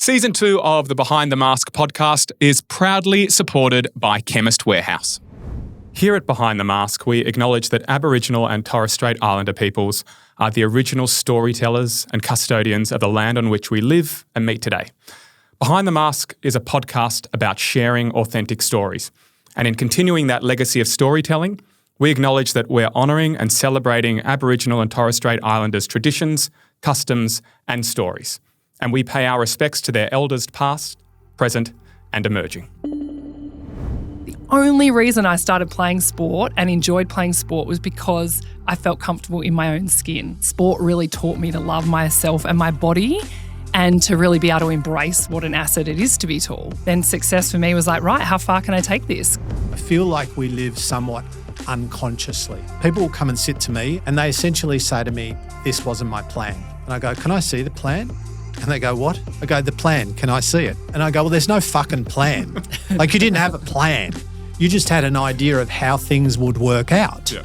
Season 2 of the Behind the Mask podcast is proudly supported by Chemist Warehouse. Here at Behind the Mask, we acknowledge that Aboriginal and Torres Strait Islander peoples are the original storytellers and custodians of the land on which we live and meet today. Behind the Mask is a podcast about sharing authentic stories. And in continuing that legacy of storytelling, we acknowledge that we're honouring and celebrating Aboriginal and Torres Strait Islanders' traditions, customs and stories. And we pay our respects to their elders past, present and emerging. The only reason I started playing sport and enjoyed playing sport was because I felt comfortable in my own skin. Sport really taught me to love myself and my body and to really be able to embrace what an asset it is to be tall. Then success for me was like, right, how far can I take this? I feel like we live somewhat unconsciously. People will come and sit to me and they essentially say to me, this wasn't my plan. And I go, can I see the plan? And they go, what? I go, the plan, can I see it? And I go, well, there's no fucking plan. Like you didn't have a plan. You just had an idea of how things would work out. Yeah.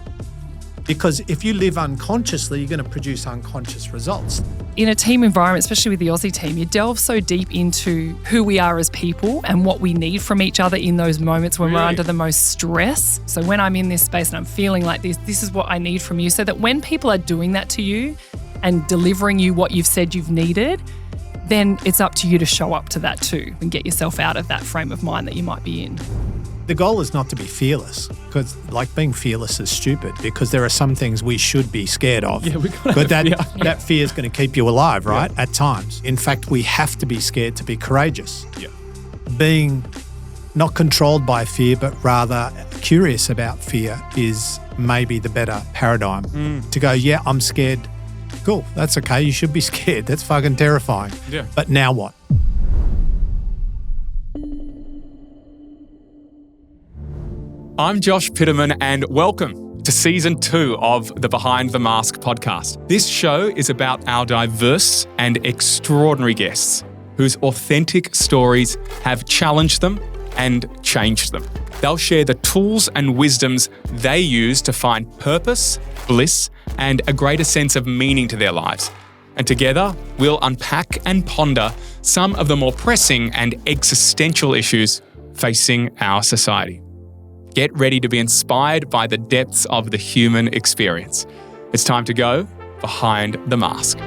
Because if you live unconsciously, you're going to produce unconscious results. In a team environment, especially with the Aussie team, you delve so deep into who we are as people and what we need from each other in those moments when we're under the most stress. So when I'm in this space and I'm feeling like this is what I need from you, so that when people are doing that to you and delivering you what you've said you've needed, then it's up to you to show up to that too and get yourself out of that frame of mind that you might be in. The goal is not to be fearless, because like being fearless is stupid, because there are some things we should be scared of. Yeah, but that fear is going to keep you alive, right? Yeah. At times. In fact, we have to be scared to be courageous. Yeah. Being not controlled by fear, but rather curious about fear is maybe the better paradigm. To go, yeah, I'm scared. Cool, that's okay. You should be scared. That's fucking terrifying. Yeah. But now what? I'm Josh Pitterman and welcome to Season 2 of the Behind the Mask podcast. This show is about our diverse and extraordinary guests whose authentic stories have challenged them and changed them. They'll share the tools and wisdoms they use to find purpose, bliss, and a greater sense of meaning to their lives. And together, we'll unpack and ponder some of the more pressing and existential issues facing our society. Get ready to be inspired by the depths of the human experience. It's time to go behind the mask.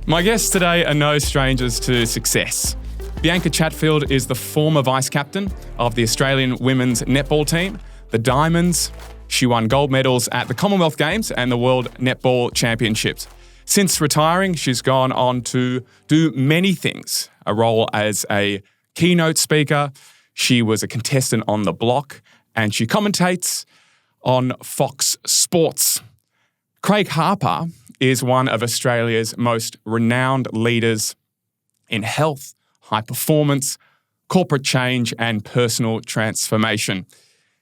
My guests today are no strangers to success. Bianca Chatfield is the former vice captain of the Australian women's netball team, the Diamonds. She won gold medals at the Commonwealth Games and the World Netball Championships. Since retiring, she's gone on to do many things. A role as a keynote speaker, she was a contestant on The Block, and she commentates on Fox Sports. Craig Harper is one of Australia's most renowned leaders in health, high performance, corporate change, and personal transformation.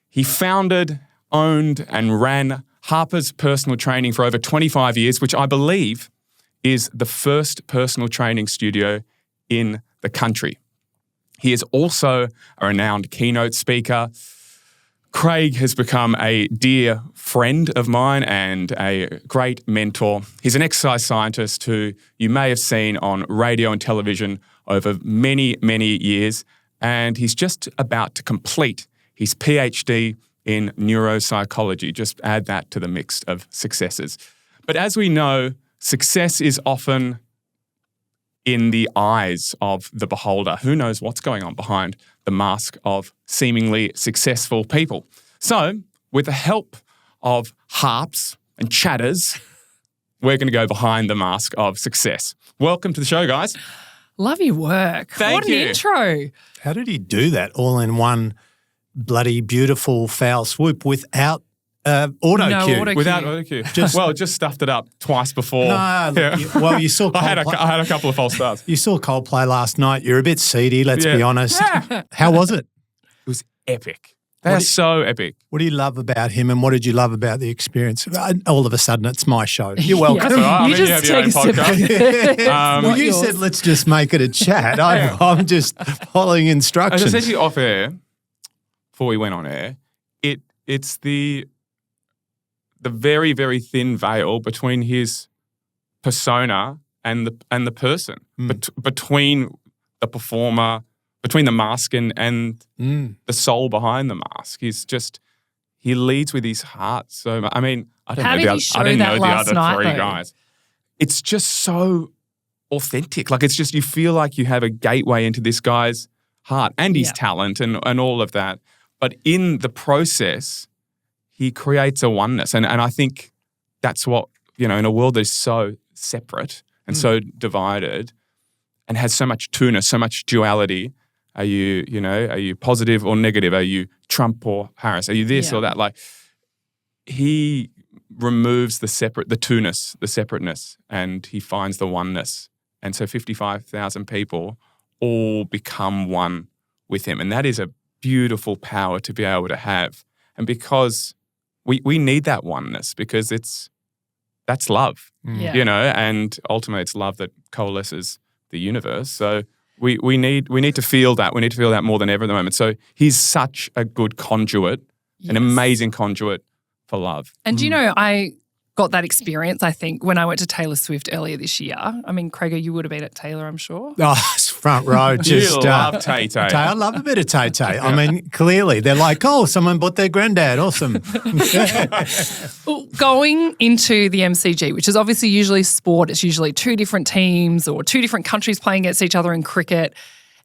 He founded, owned, and ran Harpers Personal Training for over 25 years, which I believe is the first personal training studio in the country. He is also a renowned keynote speaker. Craig has become a dear friend of mine and a great mentor. He's an exercise scientist who you may have seen on radio and television over many, many years, and he's just about to complete his PhD in neuropsychology. Just add that to the mix of successes. But as we know, success is often in the eyes of the beholder. Who knows what's going on behind the mask of seemingly successful people? So, with the help of harps and chatters, we're going to go behind the mask of success. Welcome to the show, guys. Love your work. Thank you. What an intro. How did he do that all in one bloody beautiful foul swoop without auto No cue? auto cue. Without auto cue. Just stuffed it up twice before. No, look, you saw Coldplay. I had a couple of false starts. You saw Coldplay last night. You're a bit seedy, let's be honest. How was it? It was epic. They're so epic. What do you love about him and what did you love about the experience? All of a sudden, it's my show. You're welcome. That's all right. I mean, just you have your own take a sip. Well, you said let's just make it a chat. I'm just following instructions. As I said to you off air, before we went on air, it's the the very, very thin veil between his persona and the person, between the performer, between the mask and the soul behind the mask. He leads with his heart so much. I mean, I didn't know the other three guys. It's just so authentic. Like, it's just, you feel like you have a gateway into this guy's heart and his talent and all of that. But in the process, he creates a oneness. And I think that's what, in a world that's so separate and so divided and has so much two-ness, so much duality. Are you positive or negative? Are you Trump or Harris? Are you this or that? Like, he removes the two-ness, the separateness, and he finds the oneness. And so 55,000 people all become one with him. And that is a beautiful power to be able to have. And because we need that oneness, because that's love, and ultimately it's love that coalesces the universe. So we need to feel that. We need to feel that more than ever at the moment. So he's such a good conduit, an amazing conduit for love. And I got that experience, I think, when I went to Taylor Swift earlier this year. I mean, Craig, you would have been at Taylor, I'm sure. Oh, it's front row. Just, you love Tay-Tay. I love a bit of Tay-Tay. I mean, clearly they're like, oh, someone bought their granddad. Awesome. Well, going into the MCG, which is obviously usually sport, it's usually two different teams or two different countries playing against each other in cricket.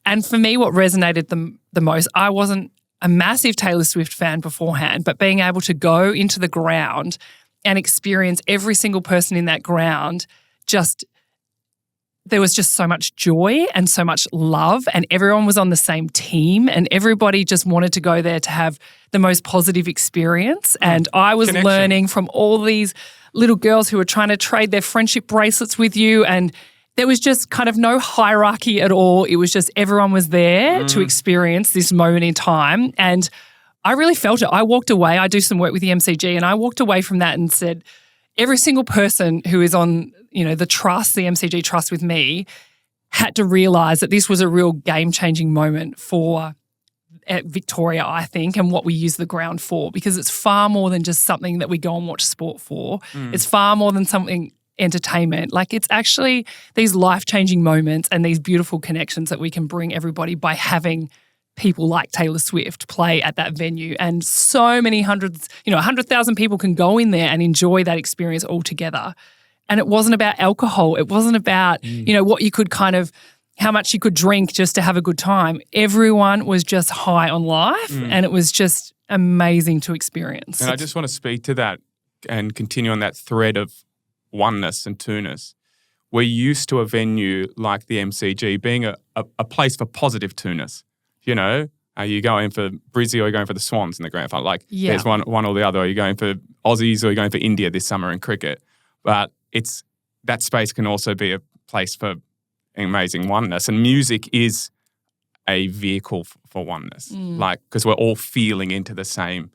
And for me, what resonated the most, I wasn't a massive Taylor Swift fan beforehand, but being able to go into the ground and experience every single person in that ground, there was just so much joy and so much love, and everyone was on the same team, and everybody just wanted to go there to have the most positive experience. And I was learning from all these little girls who were trying to trade their friendship bracelets with you, and there was just kind of no hierarchy at all. It was just everyone was there to experience this moment in time. And I really felt it. I walked away. I do some work with the MCG, and I walked away from that and said, every single person who is on, the trust, the MCG trust with me, had to realise that this was a real game-changing moment for Victoria, I think, and what we use the ground for, because it's far more than just something that we go and watch sport for. It's far more than something entertainment. Like, it's actually these life-changing moments and these beautiful connections that we can bring everybody by having people like Taylor Swift play at that venue. And so many hundreds, 100,000 people can go in there and enjoy that experience all together. And it wasn't about alcohol. It wasn't about, what you could how much you could drink just to have a good time. Everyone was just high on life, and it was just amazing to experience. And I just want to speak to that and continue on that thread of oneness and two-ness. We're used to a venue like the MCG being a place for positive two-ness. Are you going for Brizzy or are you going for the Swans in the grand final? Like, there's one or the other. Are you going for Aussies or are you going for India this summer in cricket? But that space can also be a place for amazing oneness. And music is a vehicle for oneness, because we're all feeling into the same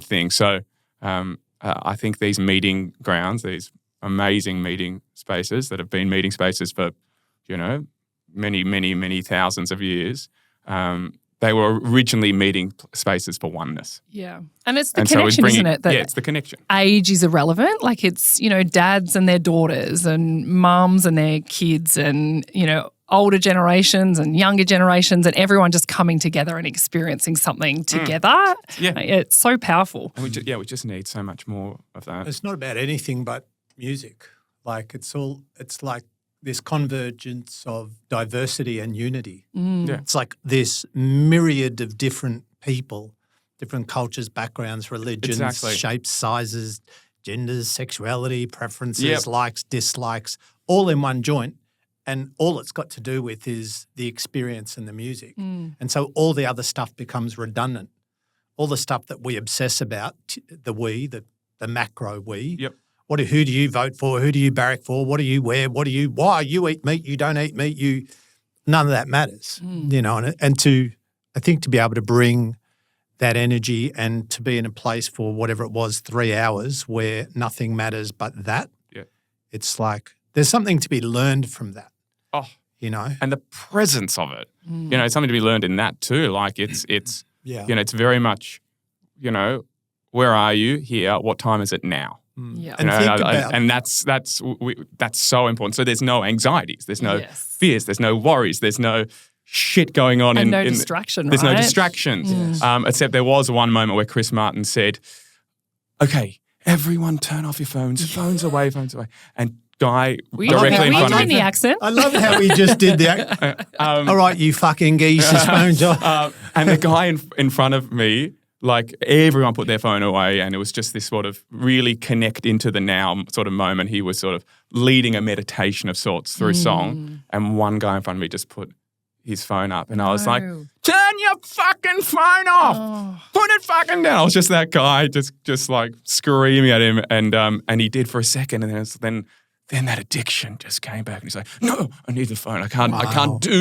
thing. So I think these meeting grounds, these amazing meeting spaces that have been meeting spaces for, many, many, many thousands of years, they were originally meeting spaces for oneness. Yeah. And it's the connection, isn't it? It's the connection. Age is irrelevant. Like, it's, dads and their daughters and mums and their kids and, older generations and younger generations and everyone just coming together and experiencing something together. Yeah. It's so powerful. And we just need so much more of that. It's not about anything but music. Like, it's like this convergence of diversity and unity. Yeah. It's like this myriad of different people, different cultures, backgrounds, religions, shapes, sizes, genders, sexuality, preferences, likes, dislikes, all in one joint. And all it's got to do with is the experience and the music. And so all the other stuff becomes redundant. All the stuff that we obsess about, the macro we. Yep. Who do you vote for? Who do you barrack for? What do you wear? Why you eat meat? You don't eat meat. None of that matters, and I think to be able to bring that energy and to be in a place for whatever it was, 3 hours where nothing matters but that. Yeah. It's like there's something to be learned from that. Oh, And the presence of it, it's something to be learned in that too. Like, it's it's very much, where are you here? What time is it now? Yeah. And think about and that's so important. So there's no anxieties, there's no fears, there's no worries, there's no shit going on. And no distraction, There's right? no distractions. Except there was one moment where Chris Martin said, okay, everyone turn off your phones away. And Guy directly in front of me. the accent? I love how he just did that. All right, you fucking geese, your phones off. And the guy in front of me, like everyone put their phone away, and it was just this sort of really connect into the now sort of moment. He was sort of leading a meditation of sorts through song, and one guy in front of me just put his phone up, and I was like, turn your fucking phone off. Put it fucking down. I was just that guy just like screaming at him, and he did for a second, and then that addiction just came back, and he's like, no, I need the phone. I can't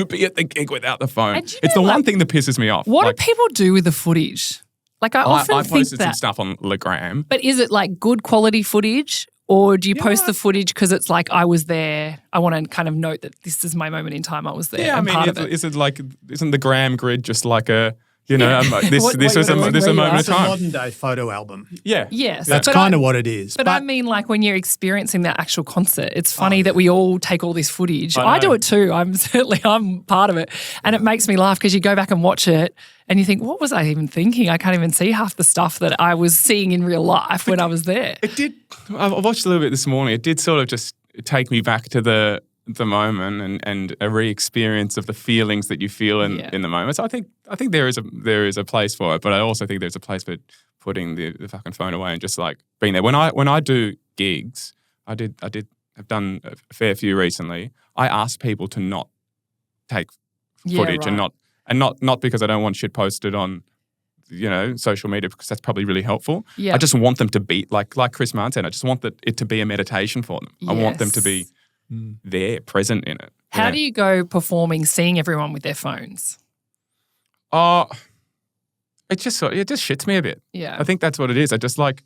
be at the gig without the phone. It's the one thing that pisses me off. What do people do with the footage? Like I often think posted some stuff on Legram. But is it like good quality footage, or do you post the footage because it's like I was there? I want to kind of note that this is my moment in time. I was there. Yeah, I mean, isn't the Gram grid just like a this was a moment of It's a time? modern day photo album. Yeah, Yes, That's kind of what it is. But I mean, like when you're experiencing that actual concert, it's funny that we all take all this footage. I do it too. I'm part of it, and it makes me laugh because you go back and watch it, and you think, what was I even thinking? I can't even see half the stuff that I was seeing in real life when I was there. It did. I watched a little bit this morning. It did sort of just take me back to the moment and a re-experience of the feelings that you feel in the moment. So I think there is a place for it, but I also think there's a place for putting the fucking phone away and just like being there. When I do gigs, I've done a fair few recently. I ask people to not take footage and not because I don't want shit posted on social media, because that's probably really helpful. Yeah. I just want them to be like Chris Martin said. I just want it to be a meditation for them. Yes. I want them to be there, present in it. How do you go performing, seeing everyone with their phones? It just shits me a bit. Yeah, I think that's what it is. I just like,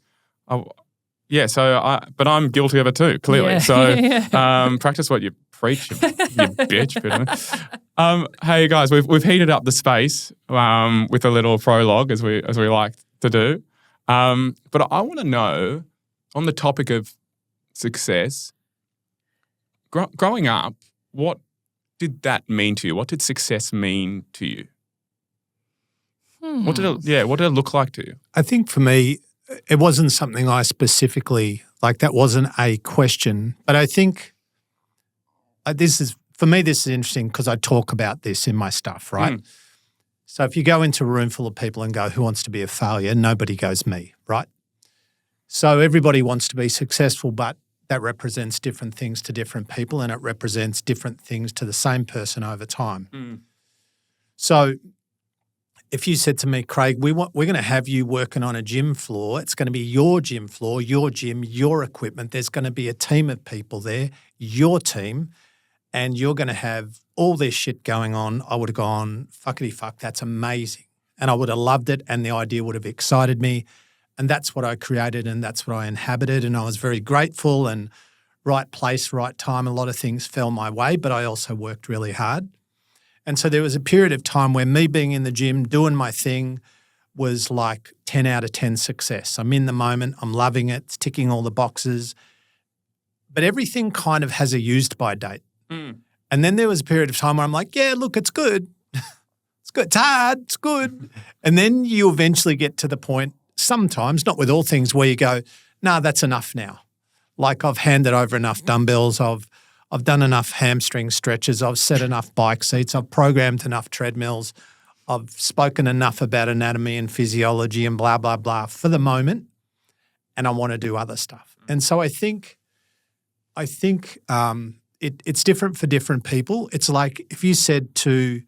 but I'm guilty of it too, clearly. Yeah. So practice what you preach, you bitch. Hey guys, we've heated up the space with a little prologue as we like to do. But I want to know, on the topic of success, growing up, what did that mean to you? What did success mean to you? What did it look like to you? I think for me, it wasn't something I specifically, like that wasn't a question, but I think this is interesting because I talk about this in my stuff, right? So if you go into a room full of people and go, who wants to be a failure? Nobody goes me, right? So everybody wants to be successful, but that represents different things to different people, and it represents different things to the same person over time. So if you said to me, Craig, we're going to have you working on a gym floor. It's going to be your gym floor, your gym, your equipment. There's going to be a team of people there, your team, and you're going to have all this shit going on. I would have gone, fuckity fuck, that's amazing. And I would have loved it, and the idea would have excited me. And that's what I created, and that's what I inhabited, and I was very grateful, and right place, right time. A lot of things fell my way, but I also worked really hard. And so there was a period of time where me being in the gym, doing my thing, was like 10 out of 10 success. I'm in the moment, I'm loving it, it's ticking all the boxes. But everything kind of has a used by date. And then there was a period of time where I'm like, yeah, look, it's good. It's good, it's hard, it's good. And then you eventually get to the point, sometimes, not with all things, where you go, nah, that's enough now. Like I've handed over enough dumbbells, I've done enough hamstring stretches, I've set enough bike seats, I've programmed enough treadmills, I've spoken enough about anatomy and physiology and blah, blah, blah for the moment, and I want to do other stuff. And so I think it's different for different people. It's like if you said to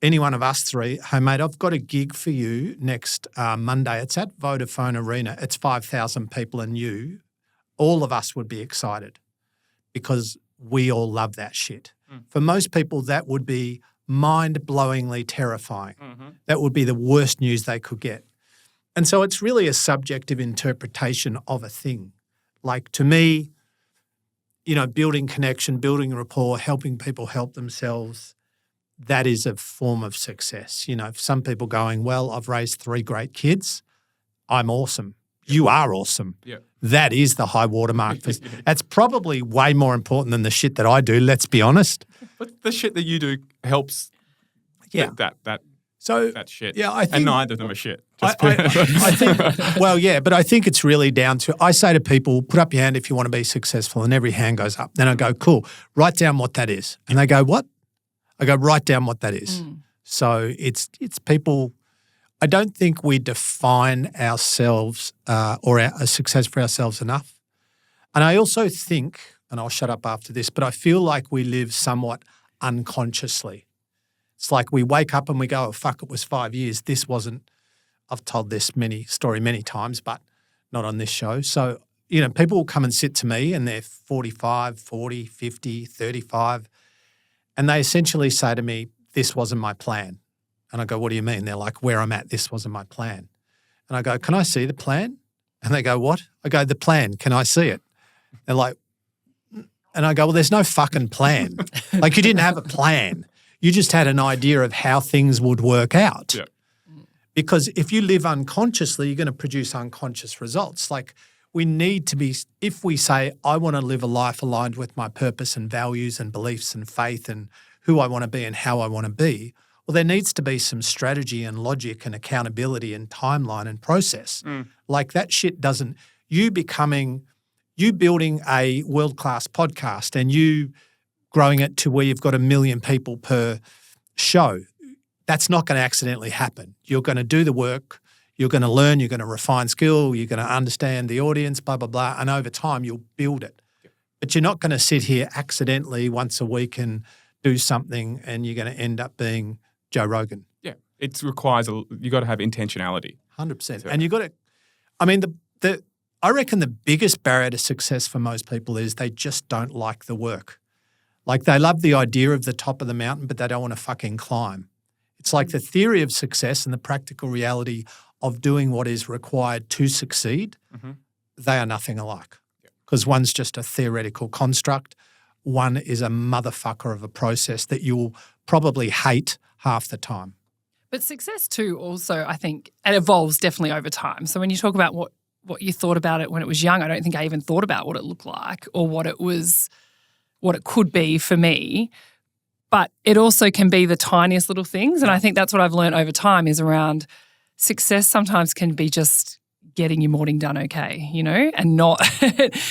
any one of us three, hey, mate, I've got a gig for you next Monday. It's at Vodafone Arena. It's 5,000 people, and all of us would be excited because we all love that shit. For most people, that would be mind-blowingly terrifying. That would be the worst news they could get. And so it's really a subjective interpretation of a thing. Like to me, building connection, building rapport, helping people help themselves, that is a form of success. Some people going, well, I've raised 3 great kids. I'm awesome. you are awesome. Yeah. That is the high watermark. That's probably way more important than the shit that I do, let's be honest. But the shit that you do helps that shit. Yeah, I think, and neither of them are shit. I think, well, yeah, but I think it's really down to, I say to people, put up your hand if you want to be successful, and every hand goes up. Then I go, cool, write down what that is. And they go, what? I go, write down what that is. So it's people, I don't think we define ourselves or a success for ourselves enough. And I also think, and I'll shut up after this, but I feel like we live somewhat unconsciously. It's like we wake up and we go, oh, fuck, it was 5 years. This wasn't, I've told this story many times, but not on this show. So, people will come and sit to me and they're 45, 40, 50, 35, and they essentially say to me, this wasn't my plan. And I go, what do you mean? They're like, where I'm at, this wasn't my plan. And I go, can I see the plan? And they go, what? I go, the plan, can I see it? They're like, and I go, well, there's no fucking plan. Like, you didn't have a plan. You just had an idea of how things would work out. Yeah. Because if you live unconsciously, you're going to produce unconscious results. Like, we need to be, if we say, I want to live a life aligned with my purpose and values and beliefs and faith and who I want to be and how I want to be, well, there needs to be some strategy and logic and accountability and timeline and process. Like, that shit doesn't, you building a world-class podcast and you growing it to where you've got 1 million people per show, that's not going to accidentally happen. You're going to do the work, you're going to learn, you're going to refine skill, you're going to understand the audience, blah, blah, blah, and over time you'll build it. But you're not going to sit here accidentally once a week and do something and you're going to end up being Joe Rogan. Yeah, it requires, you got to have intentionality. 100%. And you got to, I reckon the biggest barrier to success for most people is they just don't like the work. Like, they love the idea of the top of the mountain, but they don't want to fucking climb. It's like the theory of success and the practical reality of doing what is required to succeed, they are nothing alike. Because one's just a theoretical construct. One is a motherfucker of a process that you'll probably hate half the time. But success too also, I think, it evolves definitely over time. So when you talk about what you thought about it when it was young, I don't think I even thought about what it looked like or what it could be for me. But it also can be the tiniest little things. And I think that's what I've learned over time is around success sometimes can be just getting your morning done okay, and not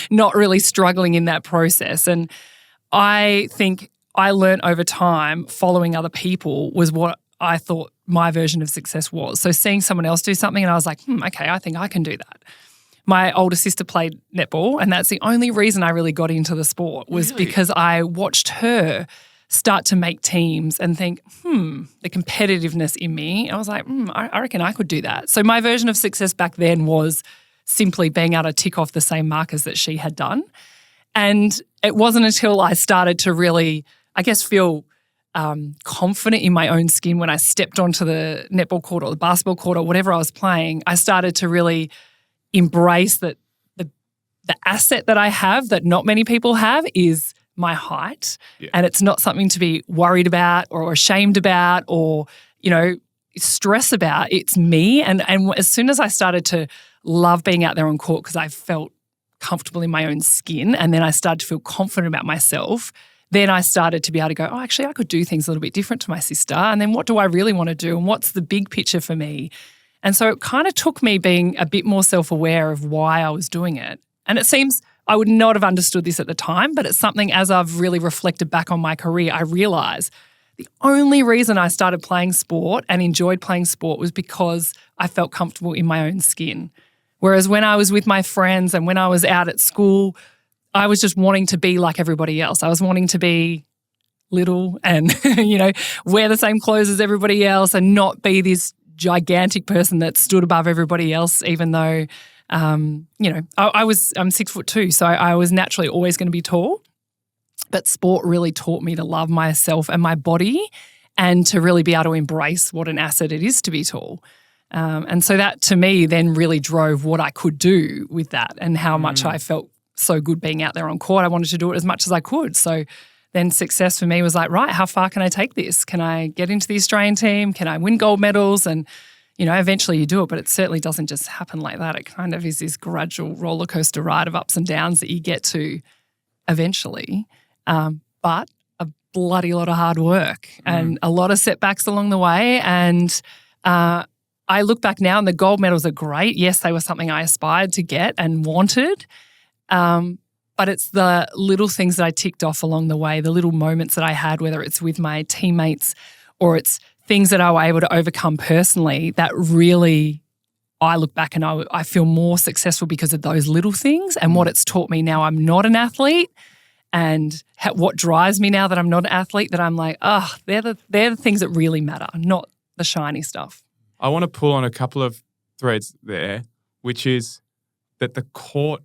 not really struggling in that process. And I think I learned over time following other people was what I thought my version of success was. So seeing someone else do something and I was like, okay, I think I can do that. My older sister played netball, and that's the only reason I really got into the sport was because I watched her start to make teams and think, the competitiveness in me. I was like, I reckon I could do that. So my version of success back then was simply being able to tick off the same markers that she had done. And it wasn't until I started to really, I guess, feel confident in my own skin when I stepped onto the netball court or the basketball court or whatever I was playing, I started to really embrace that the asset that I have that not many people have is my height. Yeah. And it's not something to be worried about or ashamed about or, stress about. It's me. And as soon as I started to love being out there on court because I felt comfortable in my own skin and then I started to feel confident about myself, then I started to be able to go, oh, actually, I could do things a little bit different to my sister. And then what do I really want to do? And what's the big picture for me? And so it kind of took me being a bit more self-aware of why I was doing it. And it seems I would not have understood this at the time, but it's something as I've really reflected back on my career, I realise the only reason I started playing sport and enjoyed playing sport was because I felt comfortable in my own skin. Whereas when I was with my friends and when I was out at school, I was just wanting to be like everybody else. I was wanting to be little and, wear the same clothes as everybody else and not be this gigantic person that stood above everybody else, even though, I'm 6'2", so I was naturally always going to be tall. But sport really taught me to love myself and my body and to really be able to embrace what an asset it is to be tall. And so that to me then really drove what I could do with that and how much I felt so good being out there on court. I wanted to do it as much as I could. So then success for me was like, right, how far can I take this? Can I get into the Australian team? Can I win gold medals? And, eventually you do it, but it certainly doesn't just happen like that. It kind of is this gradual roller coaster ride of ups and downs that you get to eventually. But a bloody lot of hard work and a lot of setbacks along the way. And I look back now and the gold medals are great. Yes, they were something I aspired to get and wanted. But it's the little things that I ticked off along the way, the little moments that I had, whether it's with my teammates or it's things that I were able to overcome personally, that really I look back and I feel more successful because of those little things and what it's taught me now. I'm not an athlete and what drives me now that I'm not an athlete, that I'm like, they're the things that really matter, not the shiny stuff. I want to pull on a couple of threads there, which is that the court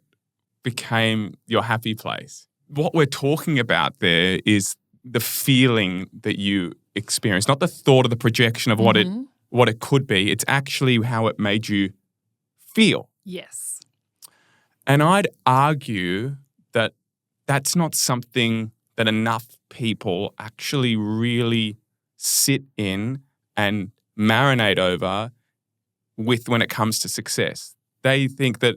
became your happy place. What we're talking about there is the feeling that you experience, not the thought or the projection of what it could be. It's actually how it made you feel. Yes. And I'd argue that that's not something that enough people actually really sit in and marinate over with when it comes to success. They think that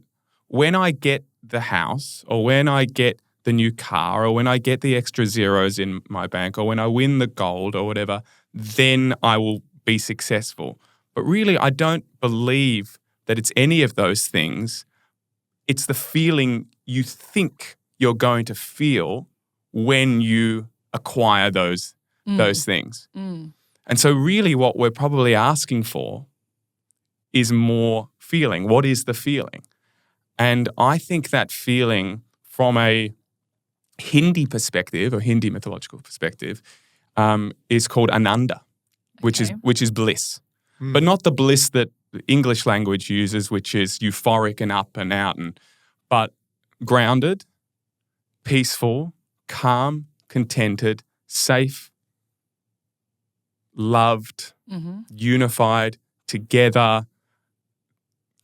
when I get the house or when I get the new car or when I get the extra zeros in my bank or when I win the gold or whatever, then I will be successful. But really, I don't believe that it's any of those things. It's the feeling you think you're going to feel when you acquire those things. And so really what we're probably asking for is more feeling. What is the feeling? And I think that feeling from a Hindi perspective or Hindi mythological perspective is called ananda, which is bliss. But not the bliss that the English language uses, which is euphoric and up and out, but grounded, peaceful, calm, contented, safe, loved, unified, together.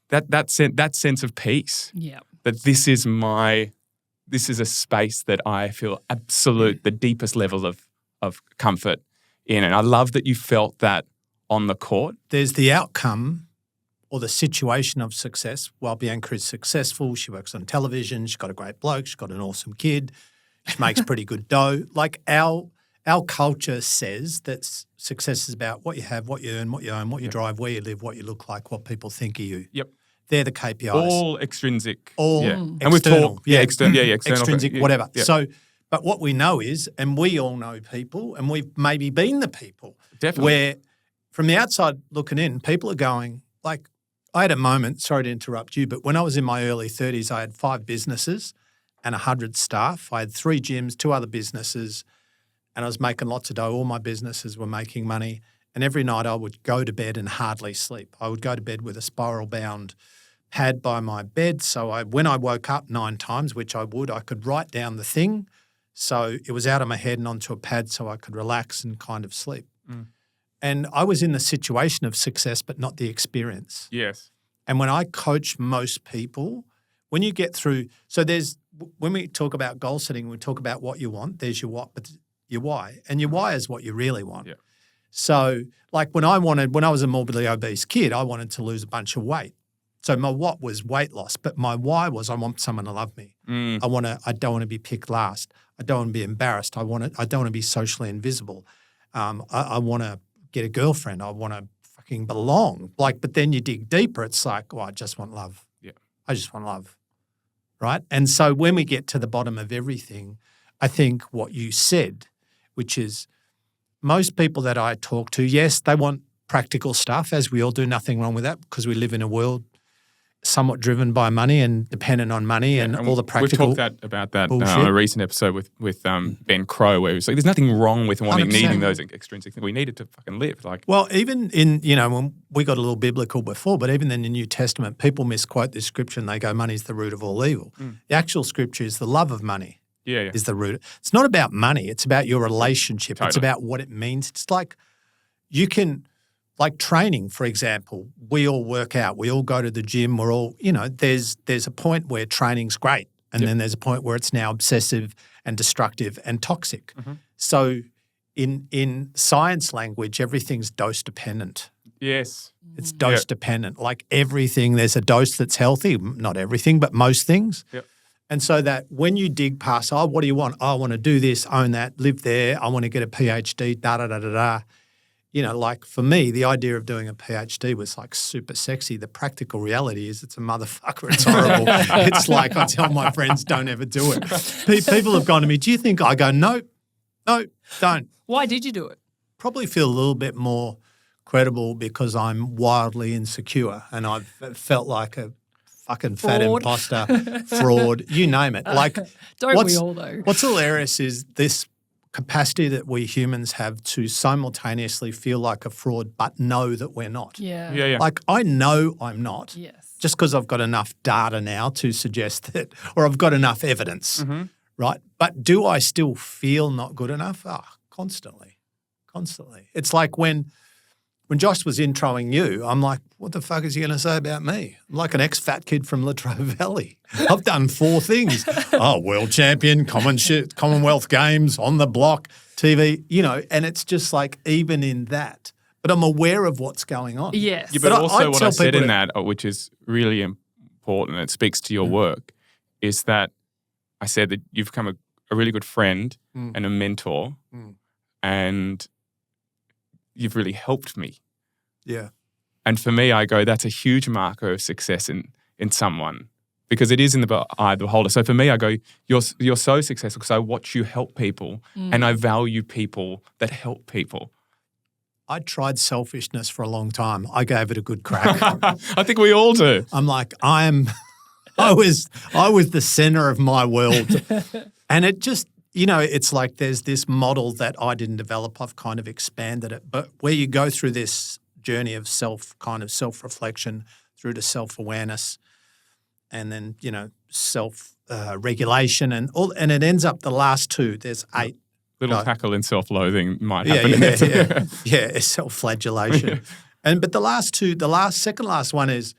That sense of peace. Yeah. That this is a space that I feel the deepest level of comfort in. And I love that you felt that on the court. There's the outcome or the situation of success. While Bianca is successful, she works on television, she's got a great bloke, she's got an awesome kid, she makes pretty good dough. Like our culture says that success is about what you have, what you earn, what you own, what you drive, where you live, what you look like, what people think of you. Yep. They're the KPIs. All extrinsic. All external. And we've talked, external. Extrinsic, whatever. Yeah. So, but what we know is, and we all know people, and we've maybe been the people. Definitely. Where from the outside looking in, people are going, like, I had a moment, sorry to interrupt you, but when I was in my early 30s, I had 5 businesses and 100 staff. I had 3 gyms, 2 other businesses, and I was making lots of dough. All my businesses were making money. And every night I would go to bed and hardly sleep. I would go to bed with a spiral-bound pad by my bed. So when I woke up 9 times, which I could write down the thing. So it was out of my head and onto a pad so I could relax and kind of sleep. And I was in the situation of success, but not the experience. Yes. And when I coach most people, when you get through, when we talk about goal setting, we talk about what you want, there's your what, but your why. And your why is what you really want. Yeah. So like when I was a morbidly obese kid, I wanted to lose a bunch of weight. So my what was weight loss, but my why was I want someone to love me. I don't want to be picked last. I don't want to be embarrassed. I don't want to be socially invisible. I want to get a girlfriend. I want to fucking belong. But then you dig deeper, it's like, I just want love. Yeah. I just want love. Right? And so when we get to the bottom of everything, I think what you said, which is most people that I talk to, yes, they want practical stuff, as we all do, nothing wrong with that, because we live in a world somewhat driven by money and dependent on money and all the practical We've talked about that bullshit. on a recent episode with Ben Crow, where he was like, there's nothing wrong with 100%. needing those extrinsic things. We need it to fucking live. Well, even in, when we got a little biblical before, but even in the New Testament, people misquote this scripture and they go, money's the root of all evil. The actual scripture is the love of money. Is the root. It's not about money. It's about your relationship. Totally. It's about what it means. It's like you can, like training, for example, we all work out. We all go to the gym. We're all, there's a point where training's great. And then there's a point where it's now obsessive and destructive and toxic. So in science language, everything's dose dependent. Yes. It's dose dependent. Like everything, there's a dose that's healthy. Not everything, but most things. Yep. And so that when you dig past, what do you want? I want to do this, own that, live there. I want to get a PhD, da-da-da-da-da. You know, like for me, the idea of doing a PhD was like super sexy. The practical reality is it's a motherfucker. It's horrible. It's like I tell my friends, don't ever do it. People have gone to me, do you think? I go, no, don't. Why did you do it? Probably feel a little bit more credible because I'm wildly insecure and I've felt like a fucking fat imposter, fraud, you name it. Like, don't we all though? What's hilarious is this capacity that we humans have to simultaneously feel like a fraud but know that we're not. Yeah. Like I know I'm not. Yes. Just because I've got enough data now to suggest that, or I've got enough evidence, right? But do I still feel not good enough? Constantly. It's like when Josh was introing you, I'm like, what the fuck is he going to say about me? I'm like an ex-fat kid from Latrobe Valley. I've done 4 things. World champion, Commonwealth Games, on the block, TV, you know, and it's just like even in that. But I'm aware of what's going on. Yes. Yeah, but also what I said in that, that, which is really important, it speaks to your work, is that I said that you've become a really good friend and a mentor and you've really helped me. Yeah. And for me, I go, that's a huge marker of success in someone because it is in the eye of the beholder. So for me, I go, you're so successful because I watch you help people and I value people that help people. I tried selfishness for a long time. I gave it a good crack. I think we all do. I'm like, I was the center of my world. And it just, you know, it's like there's this model that I didn't develop. I've kind of expanded it. But where you go through this journey of self-reflection through to self-awareness and then, you know, self-regulation and it ends up the last 2. There's 8. Little tackle in self-loathing might happen. Yeah, self-flagellation. But the last 2, second last one is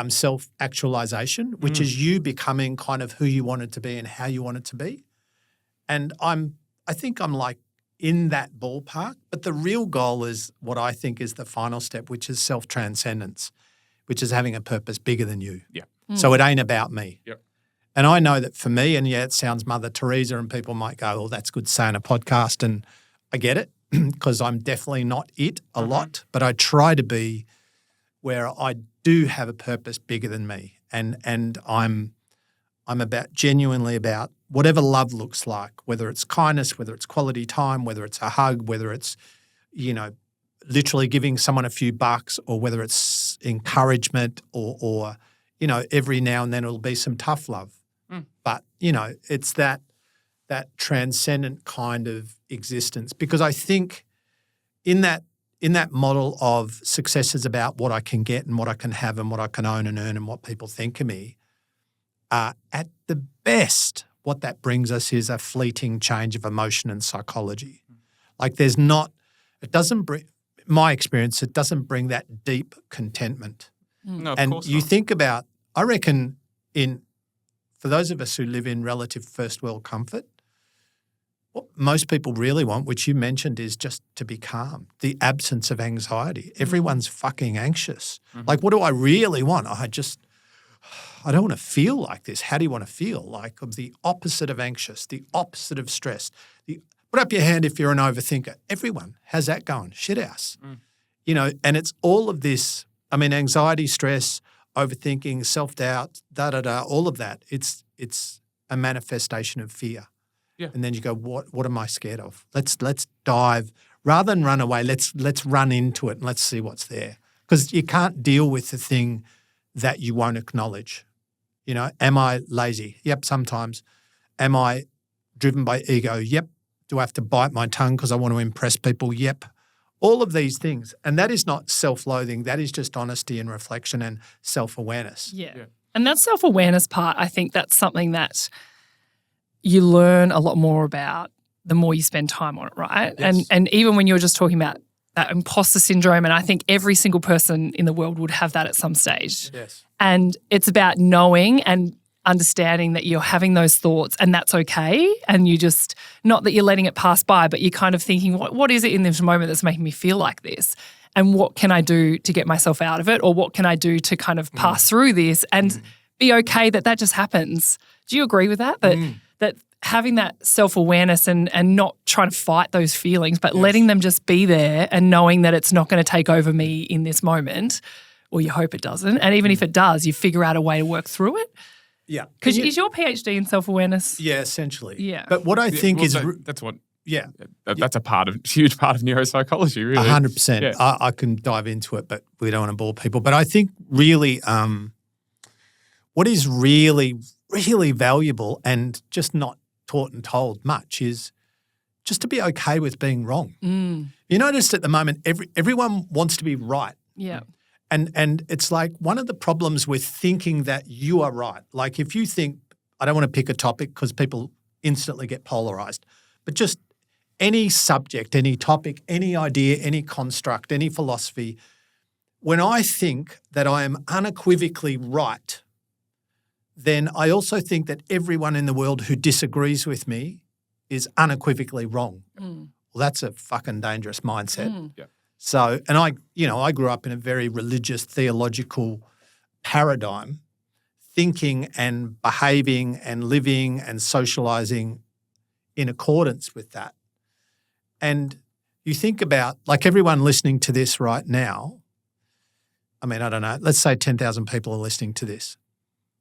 self-actualization, which is you becoming kind of who you want it to be and how you want it to be. And I think I'm like in that ballpark, but the real goal is what I think is the final step, which is self-transcendence, which is having a purpose bigger than you. Yeah. So it ain't about me. Yep. And I know that for me, and it sounds Mother Teresa and people might go, well, that's good saying a podcast. And I get it because I'm definitely not it a lot, but I try to be where I do have a purpose bigger than me. And I'm genuinely about whatever love looks like, whether it's kindness, whether it's quality time, whether it's a hug, whether it's, you know, literally giving someone a few bucks or whether it's encouragement or you know, every now and then it'll be some tough love. But, you know, it's that transcendent kind of existence because I think in that model of success is about what I can get and what I can have and what I can own and earn and what people think of me. At the best, what that brings us is a fleeting change of emotion and psychology. Like it doesn't bring that deep contentment. No, of and course you not. think about, I reckon for those of us who live in relative first world comfort, what most people really want, which you mentioned, is just to be calm, the absence of anxiety. Everyone's fucking anxious. Like, what do I really want? I don't want to feel like this. How do you want to feel? Like the opposite of anxious, the opposite of stress. Put up your hand if you're an overthinker. Everyone has that going. Shithouse. You know, and it's all of this, I mean, anxiety, stress, overthinking, self-doubt, all of that. It's a manifestation of fear. Yeah. And then you go, what am I scared of? Let's dive. Rather than run away, let's run into it and let's see what's there. Because you can't deal with the thing that you won't acknowledge. You know, am I lazy? Yep, sometimes. Am I driven by ego? Yep. Do I have to bite my tongue because I want to impress people? Yep. All of these things. And that is not self-loathing. That is just honesty and reflection and self-awareness. Yeah. And that self-awareness part, I think that's something that you learn a lot more about the more you spend time on it, right? Yes. And even when you were just talking about that imposter syndrome, and I think every single person in the world would have that at some stage. Yes. And it's about knowing and understanding that you're having those thoughts and that's okay. And you just, not that you're letting it pass by, but you're kind of thinking, what is it in this moment that's making me feel like this? and what can I do to get myself out of it, or what can I do to kind of pass through this and be okay that just happens. Do you agree with that? That having that self-awareness and not trying to fight those feelings, but letting them just be there and knowing that it's not going to take over me in this moment, or you hope it doesn't. And even if it does, you figure out a way to work through it. Yeah. Because is your PhD in self-awareness? Yeah, essentially. Yeah. But what I think that's what. Yeah. That's huge part of neuropsychology, really. 100%. Yeah. I can dive into it, but we don't want to bore people. But I think really what is really, really valuable and just not taught and told much is just to be okay with being wrong. You notice at the moment everyone wants to be right. Yeah. And it's like one of the problems with thinking that you are right. Like if you think, I don't want to pick a topic because people instantly get polarized, but just any subject, any topic, any idea, any construct, any philosophy, when I think that I am unequivocally right, then I also think that everyone in the world who disagrees with me is unequivocally wrong. Well, that's a fucking dangerous mindset. Yeah. So, and I grew up in a very religious, theological paradigm, thinking and behaving and living and socializing in accordance with that. And you think about, like everyone listening to this right now, I mean, I don't know, let's say 10,000 people are listening to this.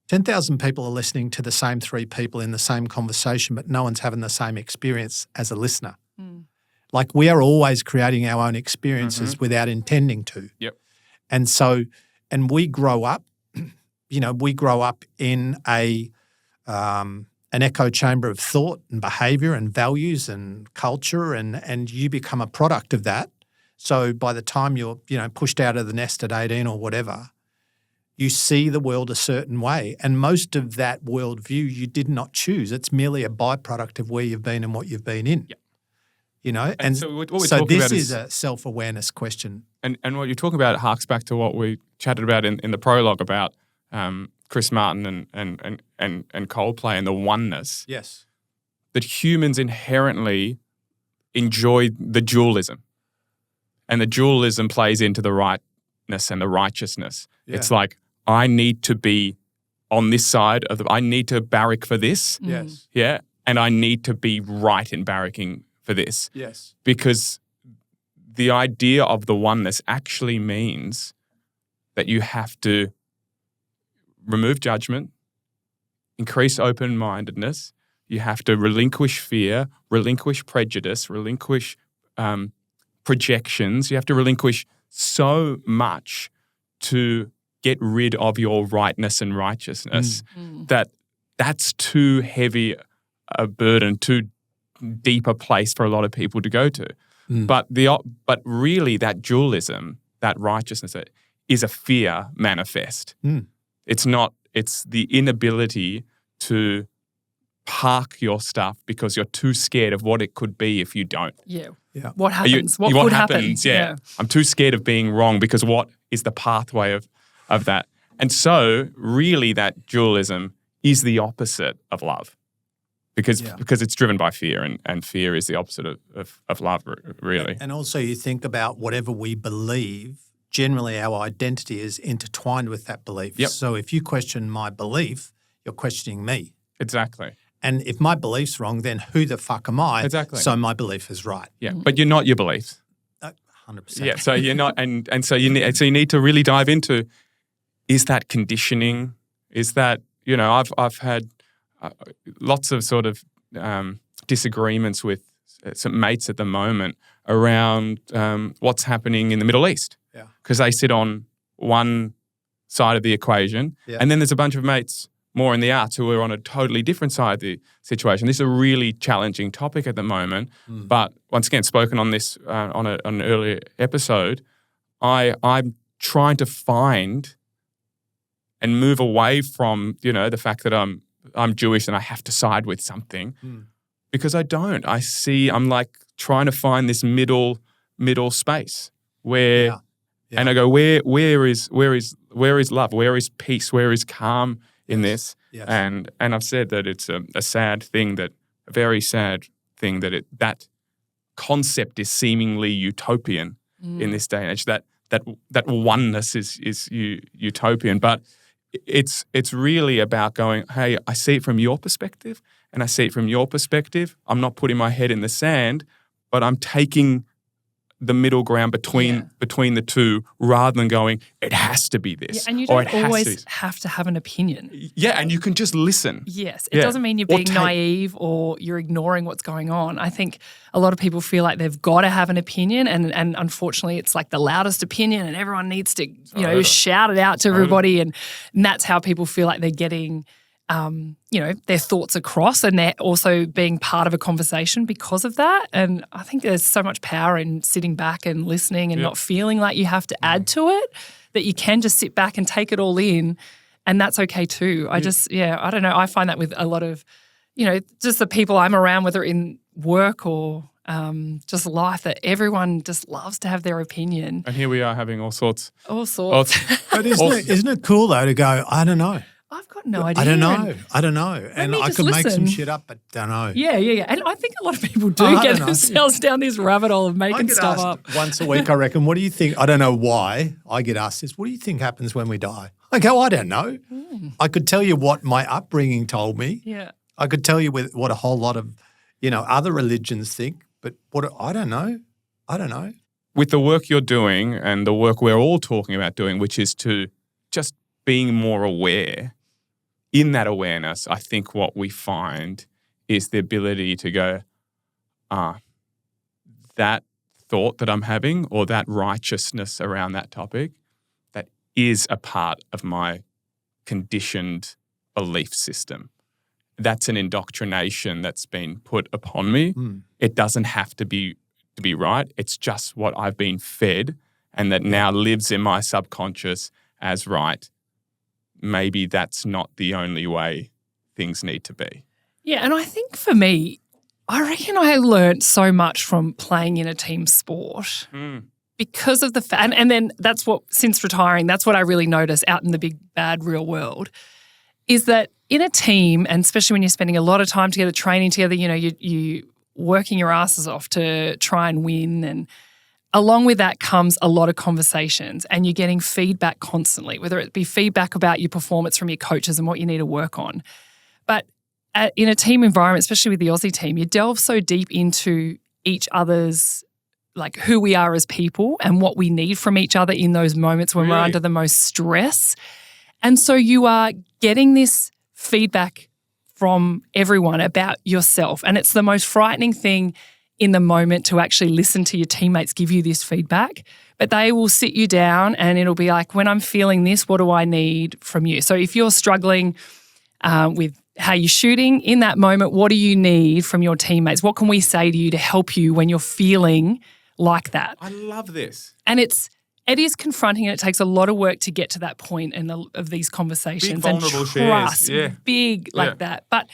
10,000 people are listening to the same three people in the same conversation, but no one's having the same experience as a listener. Like we are always creating our own experiences without intending to. Yep. And so, and we grow up, we grow up in an echo chamber of thought and behavior and values and culture, and you become a product of that. So by the time you're, pushed out of the nest at 18 or whatever, you see the world a certain way. And most of that worldview you did not choose. It's merely a byproduct of where you've been and what you've been in. Yep. And so what we're so talking this about is a self-awareness question. And what you're talking about harks back to what we chatted about in the prologue about Chris Martin and Coldplay and the oneness. Yes. That humans inherently enjoy the dualism. And the dualism plays into the rightness and the righteousness. Yeah. It's like, I need to be on this side I need to barrack for this. Yes. Yeah. And I need to be right in barracking for this. Yes. Because the idea of the oneness actually means that you have to remove judgment, increase open-mindedness. You have to relinquish fear, relinquish prejudice, relinquish projections. You have to relinquish so much to get rid of your rightness and righteousness that's too heavy a burden, too deep a place for a lot of people to go to. But really that dualism, that righteousness is a fear manifest. It's not, it's the inability to park your stuff because you're too scared of what it could be if you don't. Yeah. Yeah. What happens? What could happen? Yeah. I'm too scared of being wrong because what is the pathway of that? And so really that dualism is the opposite of love because it's driven by fear and fear is the opposite of love, really. And also you think about whatever we believe, generally our identity is intertwined with that belief. Yep. So if you question my belief, you're questioning me. Exactly. And if my belief's wrong, then who the fuck am I? Exactly. So my belief is right. Yeah, but you're not your beliefs. 100%. Yeah, so you're not, and so you need to really dive into, is that conditioning? Is that, I've had lots of sort of disagreements with some mates at the moment around what's happening in the Middle East. Yeah. Because they sit on one side of the equation, and then there's a bunch of mates more in the arts who are on a totally different side of the situation. This is a really challenging topic at the moment, but once again, spoken on this on an earlier episode, I'm trying to find and move away from, the fact that I'm Jewish and I have to side with something because I don't. I'm like trying to find this middle space where, and I go, where is love? Where is peace? Where is calm in this? Yes. And I've said that it's a sad thing, a very sad thing that concept is seemingly utopian. in this day and age. That oneness is utopian, but it's really about going, hey, I see it from your perspective and I see it from your perspective. I'm not putting my head in the sand, but I'm taking the middle ground between the two rather than going, it has to be this. Yeah, and you don't always have to have an opinion. Yeah, and you can just listen. Yes, it doesn't mean you're being naive or you're ignoring what's going on. I think a lot of people feel like they've got to have an opinion, and unfortunately it's like the loudest opinion and everyone needs to, shout it out to everybody, and that's how people feel like they're getting their thoughts across, and they're also being part of a conversation because of that. And I think there's so much power in sitting back and listening and not feeling like you have to add to it, that you can just sit back and take it all in, and that's okay too. I don't know. I find that with a lot of, just the people I'm around, whether in work or just life, that everyone just loves to have their opinion. And here we are having all sorts. But isn't it cool though to go, I don't know. I've got no idea. I don't know. And I could make some shit up, but don't know. Yeah. And I think a lot of people do get themselves down this rabbit hole of making stuff up. Once a week, I reckon, what do you think? I don't know why I get asked this. What do you think happens when we die? I go, I don't know. I could tell you what my upbringing told me. Yeah. I could tell you what a whole lot of, other religions think, but I don't know. I don't know. With the work you're doing and the work we're all talking about doing, which is to just being more aware, in that awareness, I think what we find is the ability to go, that thought that I'm having or that righteousness around that topic, that is a part of my conditioned belief system. That's an indoctrination that's been put upon me. It doesn't have to be right. It's just what I've been fed and that now lives in my subconscious as right. Maybe that's not the only way things need to be. Yeah, and I think for me, I reckon I learned so much from playing in a team sport because of the fact, and then that's what, since retiring, that's what I really notice out in the big, bad, real world, is that in a team, and especially when you're spending a lot of time together, training together, you working your asses off to try and win, and along with that comes a lot of conversations, and you're getting feedback constantly, whether it be feedback about your performance from your coaches and what you need to work on. But in a team environment, especially with the Aussie team, you delve so deep into each other's, like who we are as people and what we need from each other in those moments when we're under the most stress. And so you are getting this feedback from everyone about yourself. And it's the most frightening thing in the moment to actually listen to your teammates give you this feedback, but they will sit you down and it'll be like, when I'm feeling this, what do I need from you? So if you're struggling with how you're shooting in that moment, what do you need from your teammates? What can we say to you to help you when you're feeling like that? I love this. And it is confronting, and it takes a lot of work to get to that point of these conversations. Big vulnerable and trust, shares. big like that. But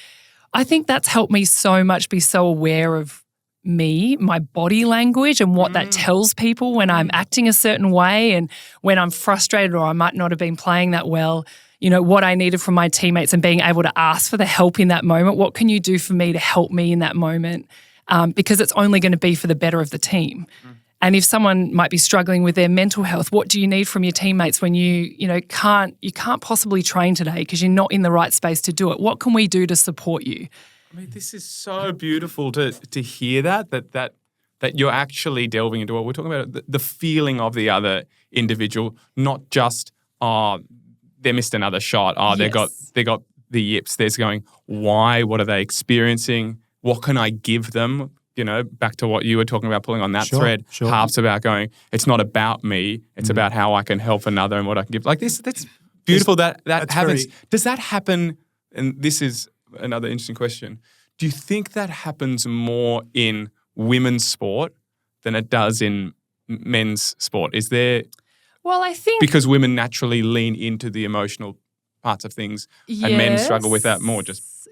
I think that's helped me so much be so aware of me, my body language, and what that tells people when I'm acting a certain way, and when I'm frustrated or I might not have been playing that well, what I needed from my teammates, and being able to ask for the help in that moment. What can you do for me to help me in that moment? Because it's only going to be for the better of the team. And if someone might be struggling with their mental health, what do you need from your teammates when you can't possibly train today because you're not in the right space to do it? What can we do to support you? I mean, this is so beautiful to hear that you're actually delving into what we're talking about, the feeling of the other individual, not just, they missed another shot, they got the yips. There's going, why? What are they experiencing? What can I give them? Back to what you were talking about, pulling on that thread. Sure. Harp's about going, it's not about me, it's about how I can help another and what I can give. Like this, that's beautiful that happens. Does that happen, and this is another interesting question, do you think that happens more in women's sport than it does in men's sport? Is there... Well, I think... Because women naturally lean into the emotional parts of things and men struggle with that more.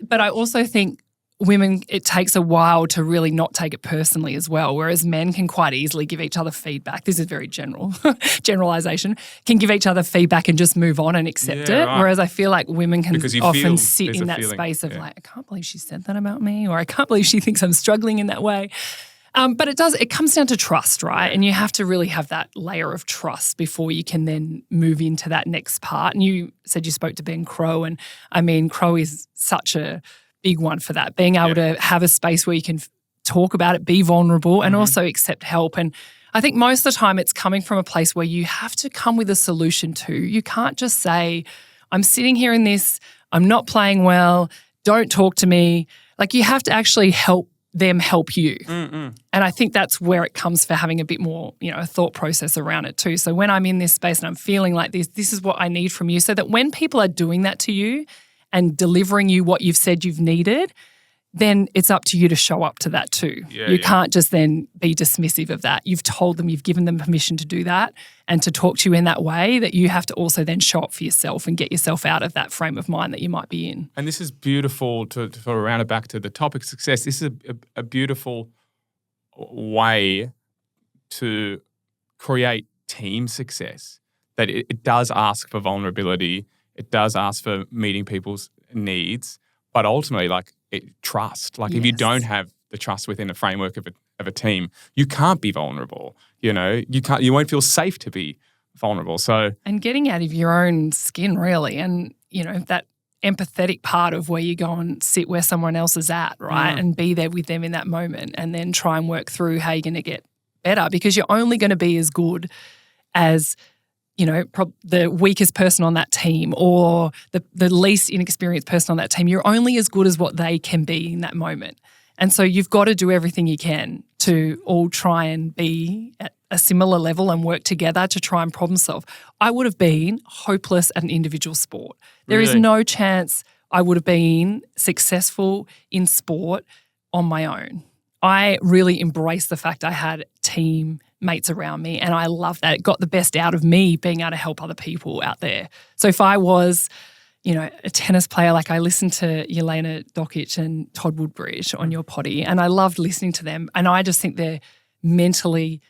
But I also think women, it takes a while to really not take it personally as well, whereas men can quite easily give each other feedback. This is very generalization, can give each other feedback and just move on and accept it. Right. Whereas I feel like women can often sit in that space of like, I can't believe she said that about me, or I can't believe she thinks I'm struggling in that way. But it comes down to trust, right? And you have to really have that layer of trust before you can then move into that next part. And you said you spoke to Ben Crow, and I mean, Crow is such a big one for that, being able to have a space where you can talk about it, be vulnerable, and also accept help. And I think most of the time it's coming from a place where you have to come with a solution too. You can't just say, I'm sitting here in this, I'm not playing well, don't talk to me. Like, you have to actually help them help you. And I think that's where it comes for having a bit more, a thought process around it too. So when I'm in this space and I'm feeling like this is what I need from you, so that when people are doing that to you and delivering you what you've said you've needed, then it's up to you to show up to that too. You can't just then be dismissive of that. You've told them, you've given them permission to do that and to talk to you in that way, that you have to also then show up for yourself and get yourself out of that frame of mind that you might be in. And this is beautiful to round it back to the topic of success. This is a beautiful way to create team success, that it does ask for vulnerability. It does ask for meeting people's needs, but ultimately, trust. If you don't have the trust within a framework of a team, you can't be vulnerable. You won't feel safe to be vulnerable. So, and getting out of your own skin, really, and that empathetic part of where you go and sit where someone else is at, right, and be there with them in that moment, and then try and work through how you're going to get better, because you're only going to be as good as the weakest person on that team, or the least inexperienced person on that team. You're only as good as what they can be in that moment. And so you've got to do everything you can to all try and be at a similar level and work together to try and problem solve. I would have been hopeless at an individual sport. There is no chance I would have been successful in sport on my own. I really embraced the fact I had teammates around me, and I love that. It got the best out of me being able to help other people out there. So if I was, a tennis player, like I listened to Jelena Dokic and Todd Woodbridge on your potty, and I loved listening to them, and I just think they're mentally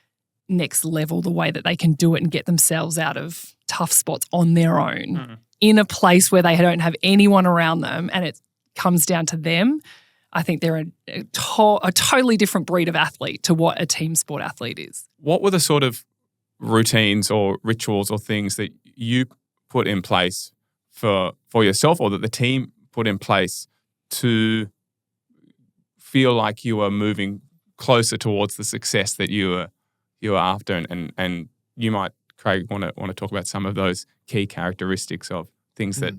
next level, the way that they can do it and get themselves out of tough spots on their own in a place where they don't have anyone around them and it comes down to them. I think they're a totally different breed of athlete to what a team sport athlete is. What were the sort of routines or rituals or things that you put in place for yourself, or that the team put in place to feel like you were moving closer towards the success that you were after? And you might, Craig, want to talk about some of those key characteristics of things that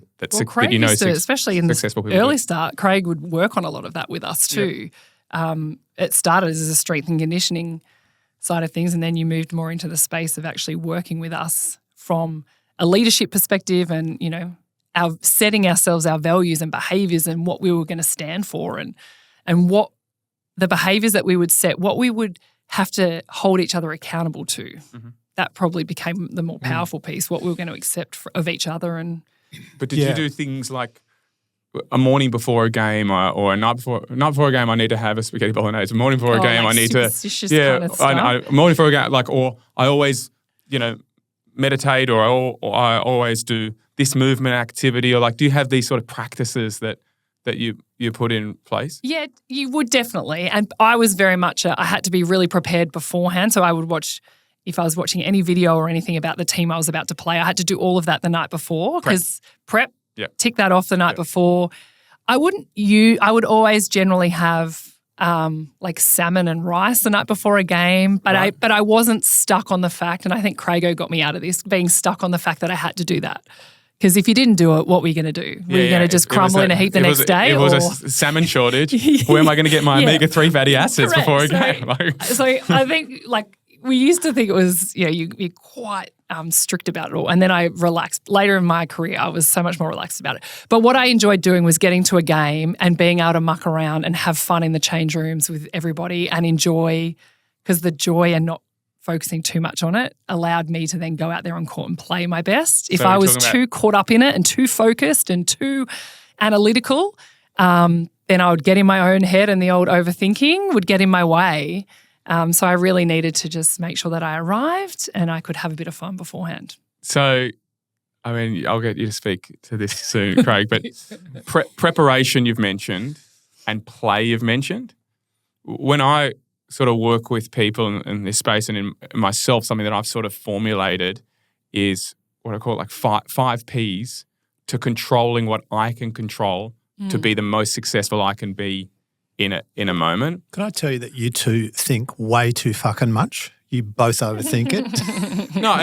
Craig used to, especially in the early start, Craig would work on a lot of that with us too. It started as a strength and conditioning side of things, and then you moved more into the space of actually working with us from a leadership perspective, and our setting ourselves our values and behaviours and what we were going to stand for, and what the behaviours that we would set, what we would have to hold each other accountable to. That probably became the more powerful piece, what we were going to accept of each other. But did you do things like a morning before a game, or a night before a game, I need to have a spaghetti bolognese. A morning before a game, I need to kind of stuff. Morning before a game, or I always meditate, or I always do this movement activity, or do you have these sort of practices that you put in place? Yeah, you would definitely. And I was very much I had to be really prepared beforehand. So I would watch. If I was watching any video or anything about the team I was about to play, I had to do all of that the night before, because prep, tick that off the night before. I would always generally have salmon and rice the night before a game, but I wasn't stuck on the fact, and I think Craigo got me out of this, being stuck on the fact that I had to do that. Because if you didn't do it, what were you going to do? Were you going to just crumble in a heap the next day? It was a salmon shortage. Where am I going to get my omega-3 fatty acids before a game? So I think we used to think it was, you're quite strict about it all. And then I relaxed. Later in my career, I was so much more relaxed about it. But what I enjoyed doing was getting to a game and being able to muck around and have fun in the change rooms with everybody and enjoy, because the joy and not focusing too much on it allowed me to then go out there on court and play my best. If I was too caught up in it and too focused and too analytical, then I would get in my own head, and the old overthinking would get in my way. So I really needed to just make sure that I arrived and I could have a bit of fun beforehand. So, I'll get you to speak to this soon, Craig, but preparation you've mentioned and play you've mentioned. When I sort of work with people in this space and in myself, something that I've sort of formulated is what I call like five Ps to controlling what I can control to be the most successful I can be in a moment. Can I tell you that you two think way too fucking much? You both overthink it. No,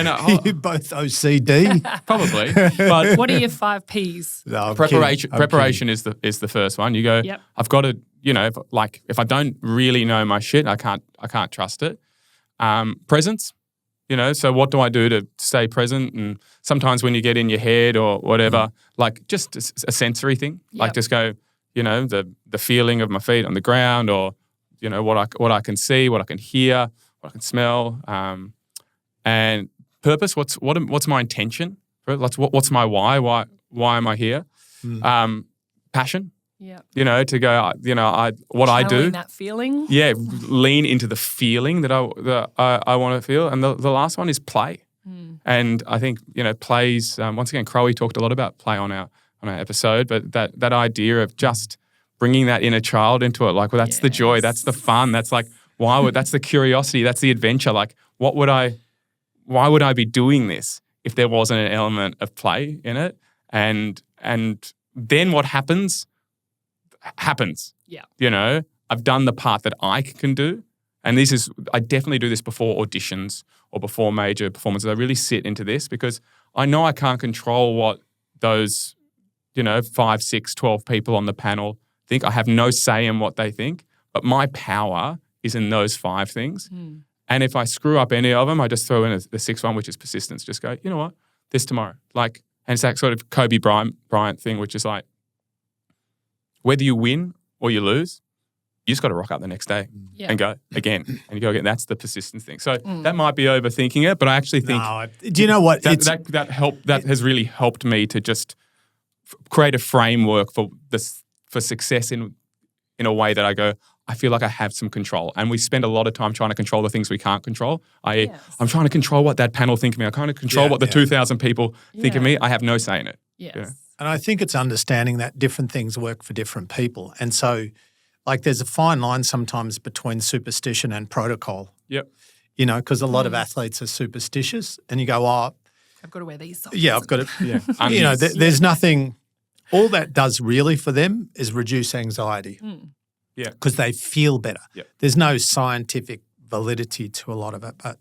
You both OCD. probably. But What are your 5 Ps? No, I'm preparation kidding. I'm preparation is the first one. You go, Yep. I've got to, if I don't really know my shit, I can't trust it. Presence, so what do I do to stay present? And sometimes when you get in your head or whatever, like just a sensory thing, like just go, the feeling of my feet on the ground, or what I can see, what I can hear, what I can smell, and purpose. What's my intention? What's my why? Why am I here? Passion. Yeah. To go. What I do. Channeling that feeling. Yeah, lean into the feeling that I want to feel. And the last one is play. And I think plays. Once again, Crowe talked a lot about play on our episode, but that idea of just bringing that inner child into it, like, well, that's the joy, that's the fun, that's like that's the curiosity, that's the adventure. Like, why would I be doing this if there wasn't an element of play in it? And then what happens. Yeah. I've done the part that I can do. And I definitely do this before auditions or before major performances. I really sit into this because I know I can't control what those, 5, 6, 12 people on the panel think. I have no say in what they think, but my power is in those 5 things. And if I screw up any of them, I just throw in the 6th one, which is persistence. Just go, you know what, this tomorrow. Like, and it's that sort of Kobe Bryant thing, which is like, whether you win or you lose, you just got to rock up the next day and go again. And you go again. That's the persistence thing. So that might be overthinking it, but I actually think... No, do you know what? That has really helped me to just create a framework for success in a way that I go, I feel like I have some control. And we spend a lot of time trying to control the things we can't control. I'm trying to control what that panel think of me. I'm trying to control what the 2,000 people think of me. I have no say in it. Yes. And I think it's understanding that different things work for different people. And so, like, there's a fine line sometimes between superstition and protocol. Yep. Because a lot of athletes are superstitious and you go, oh, I've got to wear these socks. yeah, I've got to, there's nothing, all that does really for them is reduce anxiety. Yeah. Because they feel better. Yep. There's no scientific validity to a lot of it. But,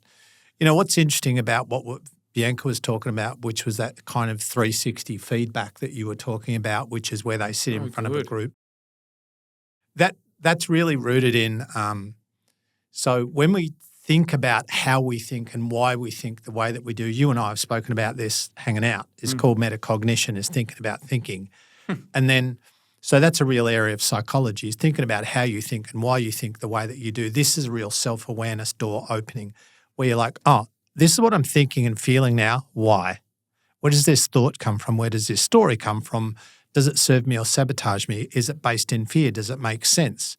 what's interesting about what Bianca was talking about, which was that kind of 360 feedback that you were talking about, which is where they sit in front of a group. That's really rooted in, so when we think about how we think and why we think the way that we do, you and I have spoken about this hanging out, is called metacognition, is thinking about thinking. And then, so that's a real area of psychology, is thinking about how you think and why you think the way that you do. This is a real self-awareness door opening where you're like, oh, this is what I'm thinking and feeling now. Why? Where does this thought come from? Where does this story come from? Does it serve me or sabotage me? Is it based in fear? Does it make sense?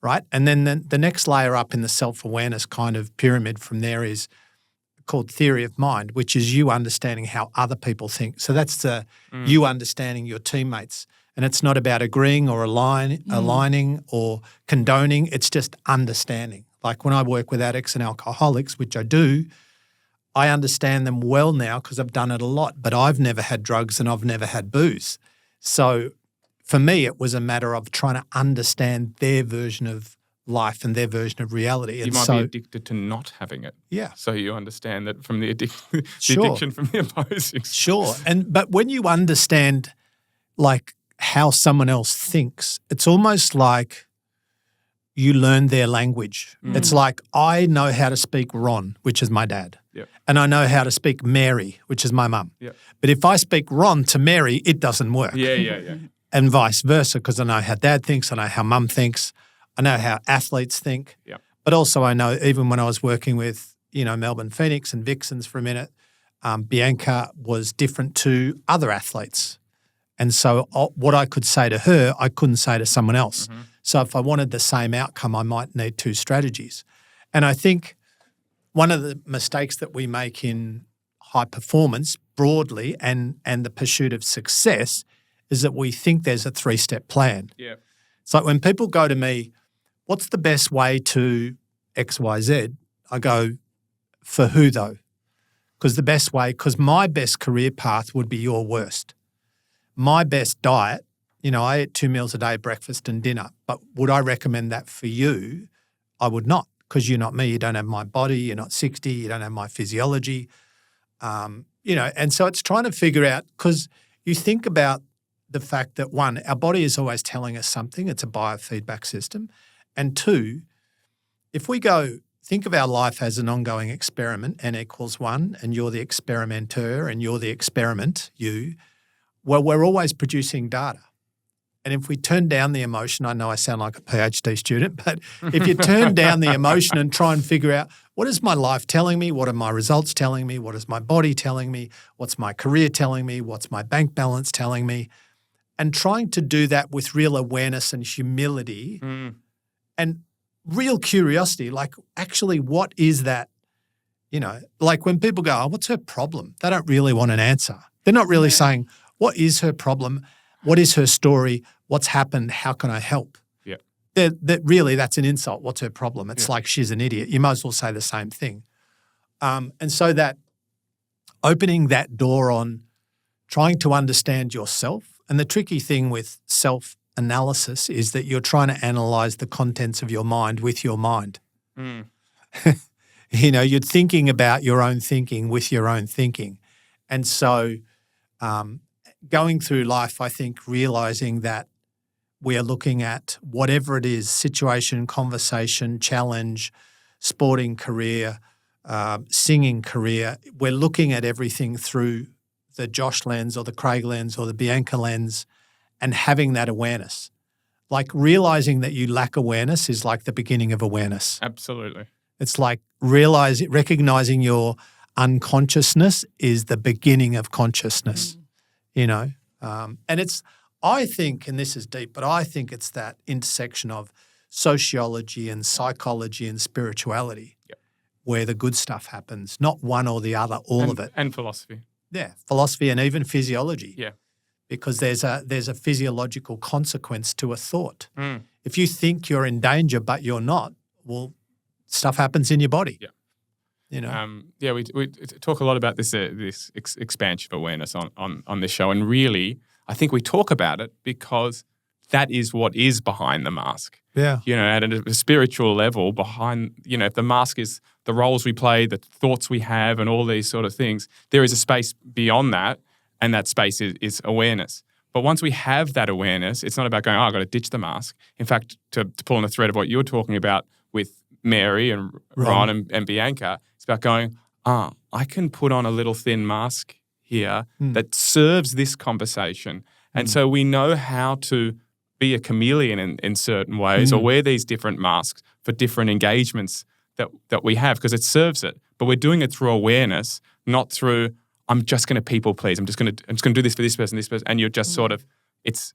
Right? And then the next layer up in the self-awareness kind of pyramid from there is called theory of mind, which is you understanding how other people think. So that's you understanding your teammates. And it's not about agreeing or aligning or condoning. It's just understanding. Like when I work with addicts and alcoholics, which I do, I understand them well now because I've done it a lot, but I've never had drugs and I've never had booze. So for me, it was a matter of trying to understand their version of life and their version of reality. And you might be addicted to not having it. Yeah. So you understand that from the addiction from the opposing. Sure. But when you understand like how someone else thinks, it's almost like you learn their language. It's like I know how to speak Ron, which is my dad. Yep. And I know how to speak Mary, which is my mum. Yep. But if I speak Ron to Mary, it doesn't work. Yeah. And vice versa, because I know how dad thinks, I know how mum thinks, I know how athletes think. Yep. But also I know even when I was working with, Melbourne Phoenix and Vixens for a minute, Bianca was different to other athletes. And so what I could say to her, I couldn't say to someone else. Mm-hmm. So if I wanted the same outcome, I might need 2 strategies. And I think one of the mistakes that we make in high performance broadly and the pursuit of success is that we think there's a 3-step plan. Yeah. It's like when people go to me, what's the best way to XYZ. I go, for who though? Because my best career path would be your worst. My best diet, I eat 2 meals a day, breakfast and dinner. But would I recommend that for you? I would not, because you're not me. You don't have my body. You're not 60. You don't have my physiology. And so it's trying to figure out, because you think about the fact that, one, our body is always telling us something. It's a biofeedback system. And two, if we think of our life as an ongoing experiment, n equals 1, and you're the experimenter and you're the experiment, we're always producing data. And if we turn down the emotion, I know I sound like a PhD student, but if you turn down the emotion and try and figure out, what is my life telling me? What are my results telling me? What is my body telling me? What's my career telling me? What's my bank balance telling me? And trying to do that with real awareness and humility and real curiosity, like actually what is that, like when people go, oh, what's her problem? They don't really want an answer. They're not really saying, what is her problem? What is her story? What's happened? How can I help? Yeah. That's an insult. What's her problem? It's like she's an idiot. You might as well say the same thing. And so that opening that door on trying to understand yourself, and the tricky thing with self-analysis is that you're trying to analyze the contents of your mind with your mind. You're thinking about your own thinking with your own thinking. And so going through life, I think, realizing that we are looking at whatever it is, situation, conversation, challenge, sporting career, singing career, we're looking at everything through the Josh lens or the Craig lens or the Bianca lens and having that awareness. Like realizing that you lack awareness is like the beginning of awareness. Absolutely. It's like recognizing your unconsciousness is the beginning of consciousness. And it's, I think, and this is deep, but I think it's that intersection of sociology and psychology and spirituality where the good stuff happens, not one or the other, all of it. And philosophy. Yeah, philosophy and even physiology. Yeah. Because there's a physiological consequence to a thought. If you think you're in danger but you're not, well, stuff happens in your body. Yeah. We talk a lot about this expansion of awareness on this show, and really, I think we talk about it because that is what is behind the mask. Yeah. At a spiritual level, behind, if the mask is the roles we play, the thoughts we have, and all these sort of things, there is a space beyond that, and that space is awareness. But once we have that awareness, it's not about going, I've got to ditch the mask. In fact, to pull on the thread of what you were talking about with Mary and Ron and Bianca, it's about going, I can put on a little thin mask here that serves this conversation. And so we know how to be a chameleon in certain ways or wear these different masks for different engagements that we have because it serves it. But we're doing it through awareness, not through, I'm just going to people please. I'm just going to do this for this person, and you're just sort of, it's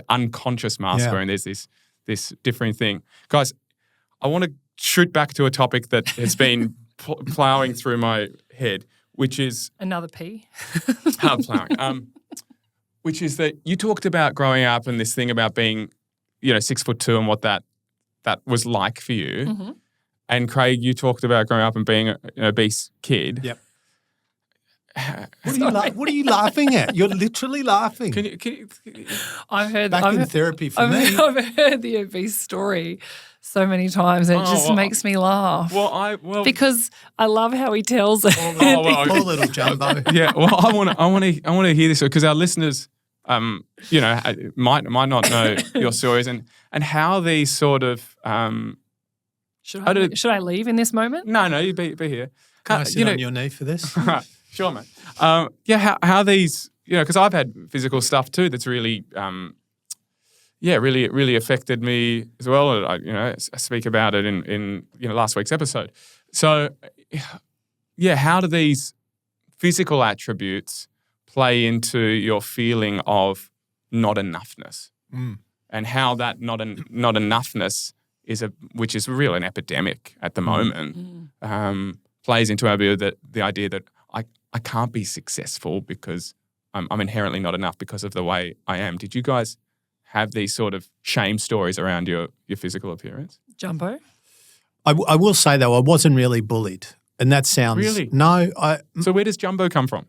unconscious mask wearing. There's this different thing. Guys, I want to shoot back to a topic that has been plowing through my head, which is another P. Plowing. Which is that you talked about growing up and this thing about being, 6'2" and what that was like for you. Mm-hmm. And Craig, you talked about growing up and being an obese kid. Yep. What are you laughing at? You're literally laughing. Can you I've heard in therapy for me. I've heard the obese story so many times, and it just makes me laugh. Because I love how he tells it. Poor little Jumbo. Yeah. Well, I want to hear this because our listeners, might not know your stories and how these sort of. Should I leave in this moment? No, you be here. Can I sit on your knee for this? Sure, mate. How these, because I've had physical stuff too that's really, really affected me as well. I speak about it in last week's episode. So, how do these physical attributes play into your feeling of not enoughness, and how that not enoughness which is really an epidemic at the moment, plays into our view that the idea that I can't be successful because I'm inherently not enough because of the way I am. Did you guys have these sort of shame stories around your physical appearance? Jumbo? I will say though, I wasn't really bullied, and that sounds Really? no. So where does Jumbo come from?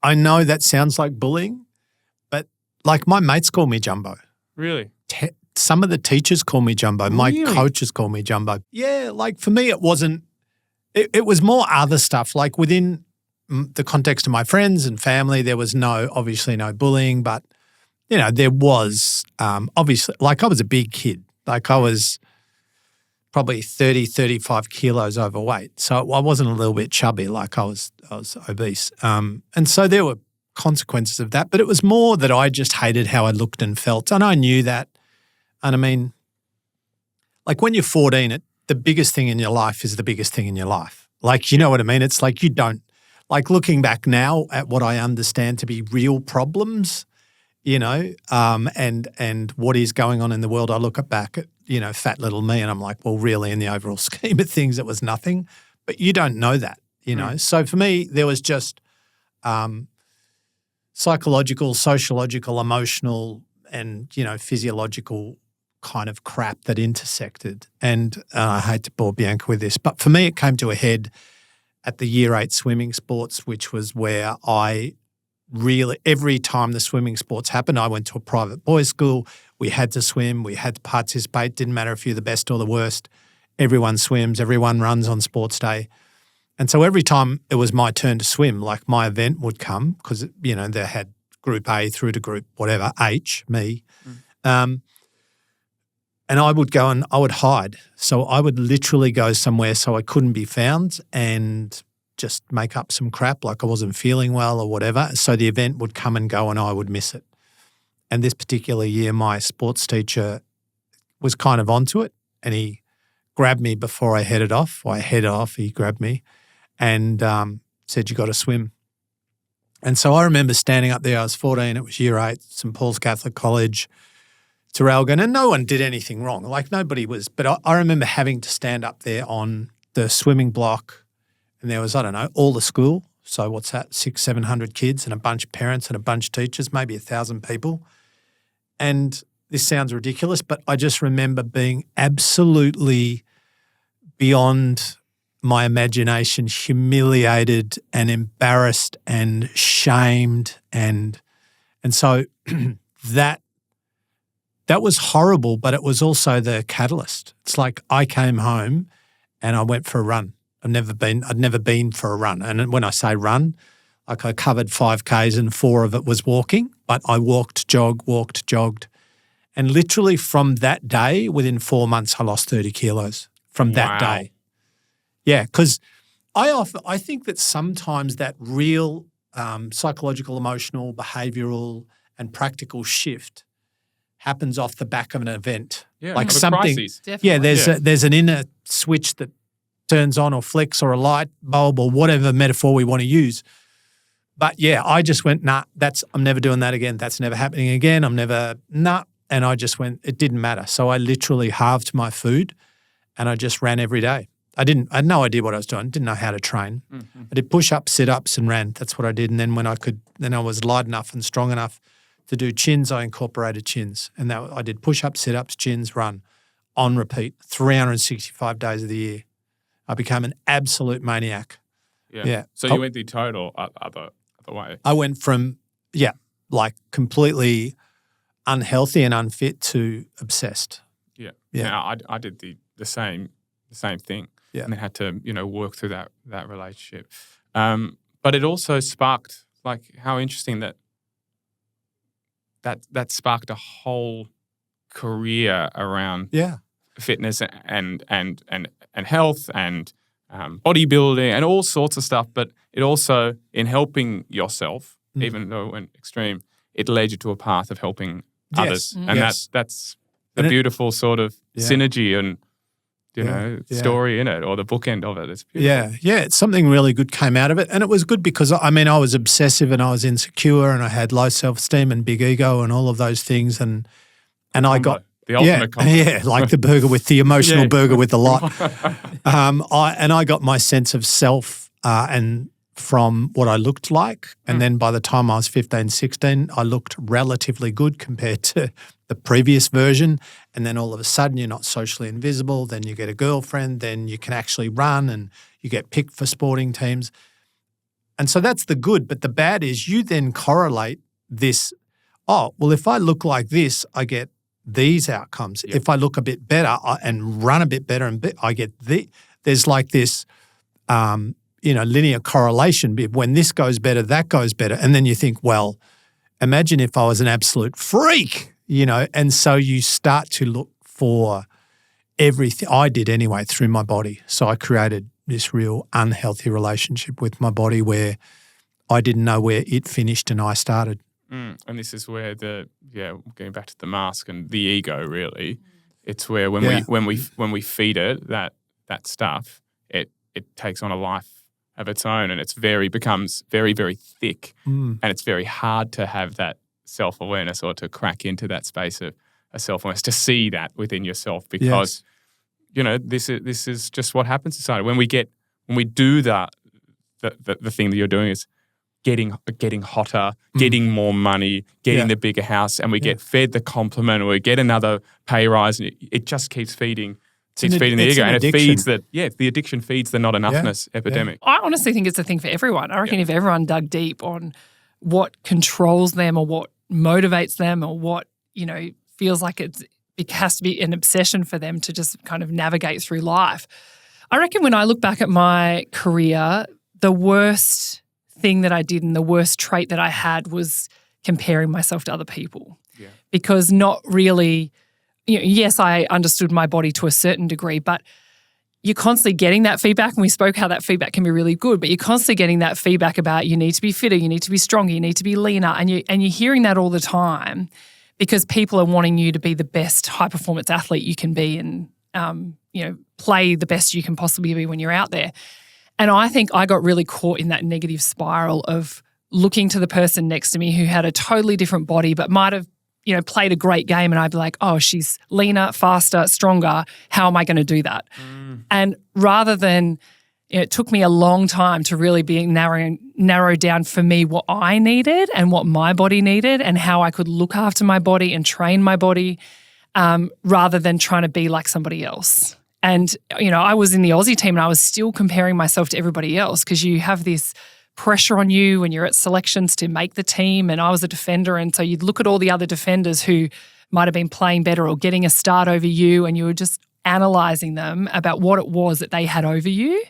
I know that sounds like bullying, but like my mates call me Jumbo. Really? Some of the teachers call me Jumbo. My Really? coaches call me Jumbo. Yeah, like for me, it wasn't. It was more other stuff. Like within the context of my friends and family, there was obviously no bullying, but there was obviously, like I was a big kid. Like I was probably 30, 35 kilos overweight. So I wasn't a little bit chubby, like I was obese. And so there were consequences of that, but it was more that I just hated how I looked and felt. And I knew that. And I mean, like when you're 14, the biggest thing in your life is the biggest thing in your life. Like, you know what I mean? It's like you don't, like looking back now at what I understand to be real problems, and what is going on in the world, I look back at, fat little me and I'm like, well, really in the overall scheme of things, it was nothing. But you don't know that, So for me, there was just psychological, sociological, emotional and, physiological kind of crap that intersected. And I hate to bore Bianca with this, but for me it came to a head at the Year 8 swimming sports, which was where I really, every time the swimming sports happened, I went to a private boys' school. We had to swim. We had to participate. Didn't matter if you're the best or the worst. Everyone swims. Everyone runs on sports day. And so every time it was my turn to swim, like my event would come because, they had group A through to group whatever, H, me. And I would go and I would hide. So I would literally go somewhere so I couldn't be found and just make up some crap like I wasn't feeling well or whatever. So the event would come and go and I would miss it. And this particular year, my sports teacher was kind of onto it and he grabbed me before I headed off. He grabbed me and said, you got to swim. And so I remember standing up there. I was 14. It was Year 8, St. Paul's Catholic College, Terralgan, and no one did anything wrong. Like nobody was, but I remember having to stand up there on the swimming block and there was, I don't know, all the school. So what's that, 600-700 kids and a bunch of parents and a bunch of teachers, maybe 1,000 people. And this sounds ridiculous, but I just remember being absolutely beyond my imagination, humiliated and embarrassed and shamed. And so that was horrible, but it was also the catalyst. It's like I came home and I went for a run. I'd never been for a run. And when I say run, like I covered 5Ks and 4 of it was walking, but I walked, jogged. And literally from that day, within 4 months, I lost 30 kilos from that day. Yeah, because I think that sometimes that real psychological, emotional, behavioural and practical shift happens off the back of an event. Yeah, like of a something. crisis. Definitely. Yeah, there's an inner switch that turns on or flicks or a light bulb or whatever metaphor we want to use. But yeah, I just went, nah, I'm never doing that again. That's never happening again. And I just went, it didn't matter. So I literally halved my food and I just ran every day. I had no idea what I was doing. Didn't know how to train. Mm-hmm. I did push-ups, sit-ups and ran. That's what I did. And then when I was light enough and strong enough to do chins, I incorporated chins. And I did push-ups, sit-ups, chins, run on repeat, 365 days of the year. I became an absolute maniac. Yeah. So you went the total other way. I went from, like completely unhealthy and unfit to obsessed. Yeah. Now, I did the same thing. Yeah. And I had to, work through that relationship. But it also sparked, like, how interesting that sparked a whole career around fitness and health and bodybuilding and all sorts of stuff. But it also, in helping yourself, even though it went extreme, it led you to a path of helping others. And that's the beautiful sort of synergy and story in it, or the bookend of it. It's beautiful. Yeah. Something really good came out of it. And it was good because, I was obsessive and I was insecure and I had low self-esteem and big ego and all of those things. And I got the ultimate combo. Yeah, like the burger with the emotional burger with the lot. I got my sense of self and from what I looked like. And then by the time I was 15, 16, I looked relatively good compared to the previous version. And then all of a sudden you're not socially invisible. Then you get a girlfriend. Then you can actually run and you get picked for sporting teams. And so that's the good. But the bad is you then correlate this, oh, well, if I look like this, I get these outcomes. Yep. If I look a bit better and run a bit better, I get there's like this linear correlation. When this goes better, that goes better. And then you think, well, imagine if I was an absolute freak, and so you start to look for everything. I did anyway through my body. So I created this real unhealthy relationship with my body where I didn't know where it finished and I started. And this is where going back to the mask and the ego, really, it's where when we feed it that stuff, it takes on a life of its own, and becomes very, very thick, and it's very hard to have that self-awareness or to crack into that space of a self-awareness, to see that within yourself, because this is just what happens in society. When we do the thing that you're doing is getting hotter, getting more money, getting the bigger house, and we get fed the compliment, or we get another pay rise, and it just keeps feeding the ego, and it feeds the addiction feeds the not enoughness epidemic. I honestly think it's a thing for everyone. I reckon if everyone dug deep on what controls them or what motivates them or what, feels like it has to be an obsession for them to just kind of navigate through life. I reckon when I look back at my career, the worst thing that I did and the worst trait that I had was comparing myself to other people. Yeah. Because not really, yes, I understood my body to a certain degree, but you're constantly getting that feedback, and we spoke how that feedback can be really good, but you're constantly getting that feedback about you need to be fitter, you need to be stronger, you need to be leaner, and you're hearing that all the time because people are wanting you to be the best high-performance athlete you can be and, play the best you can possibly be when you're out there. And I think I got really caught in that negative spiral of looking to the person next to me who had a totally different body but might have, played a great game, and I'd be like, oh, she's leaner, faster, stronger. How am I going to do that? And rather than, it took me a long time to really be narrow down for me what I needed and what my body needed and how I could look after my body and train my body rather than trying to be like somebody else. And, I was in the Aussie team and I was still comparing myself to everybody else because you have this pressure on you when you're at selections to make the team, and I was a defender, and so you'd look at all the other defenders who might have been playing better or getting a start over you, and you were just analysing them about what it was that they had over you.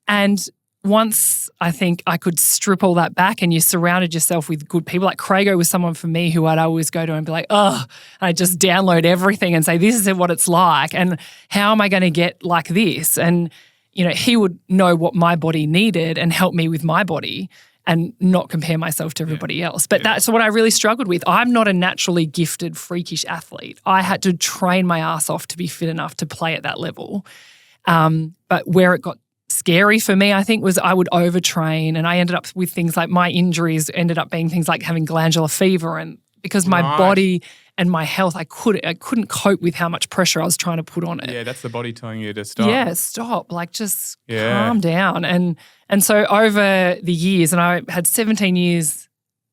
And once I think I could strip all that back and you surrounded yourself with good people, like Crago was someone for me who I'd always go to and be like, oh, I just download everything and say, this is what it's like and how am I going to get like this? And he would know what my body needed and help me with my body and not compare myself to everybody else. But that's what I really struggled with. I'm not a naturally gifted, freakish athlete. I had to train my ass off to be fit enough to play at that level. But where it got scary for me, I think, was I would overtrain, and I ended up with things like my injuries ended up being things like having glandular fever, and because my body and my health, I couldn't cope with how much pressure I was trying to put on it. Yeah, that's the body telling you to stop. Yeah, stop. Like just calm down. And so over the years, and I had 17 years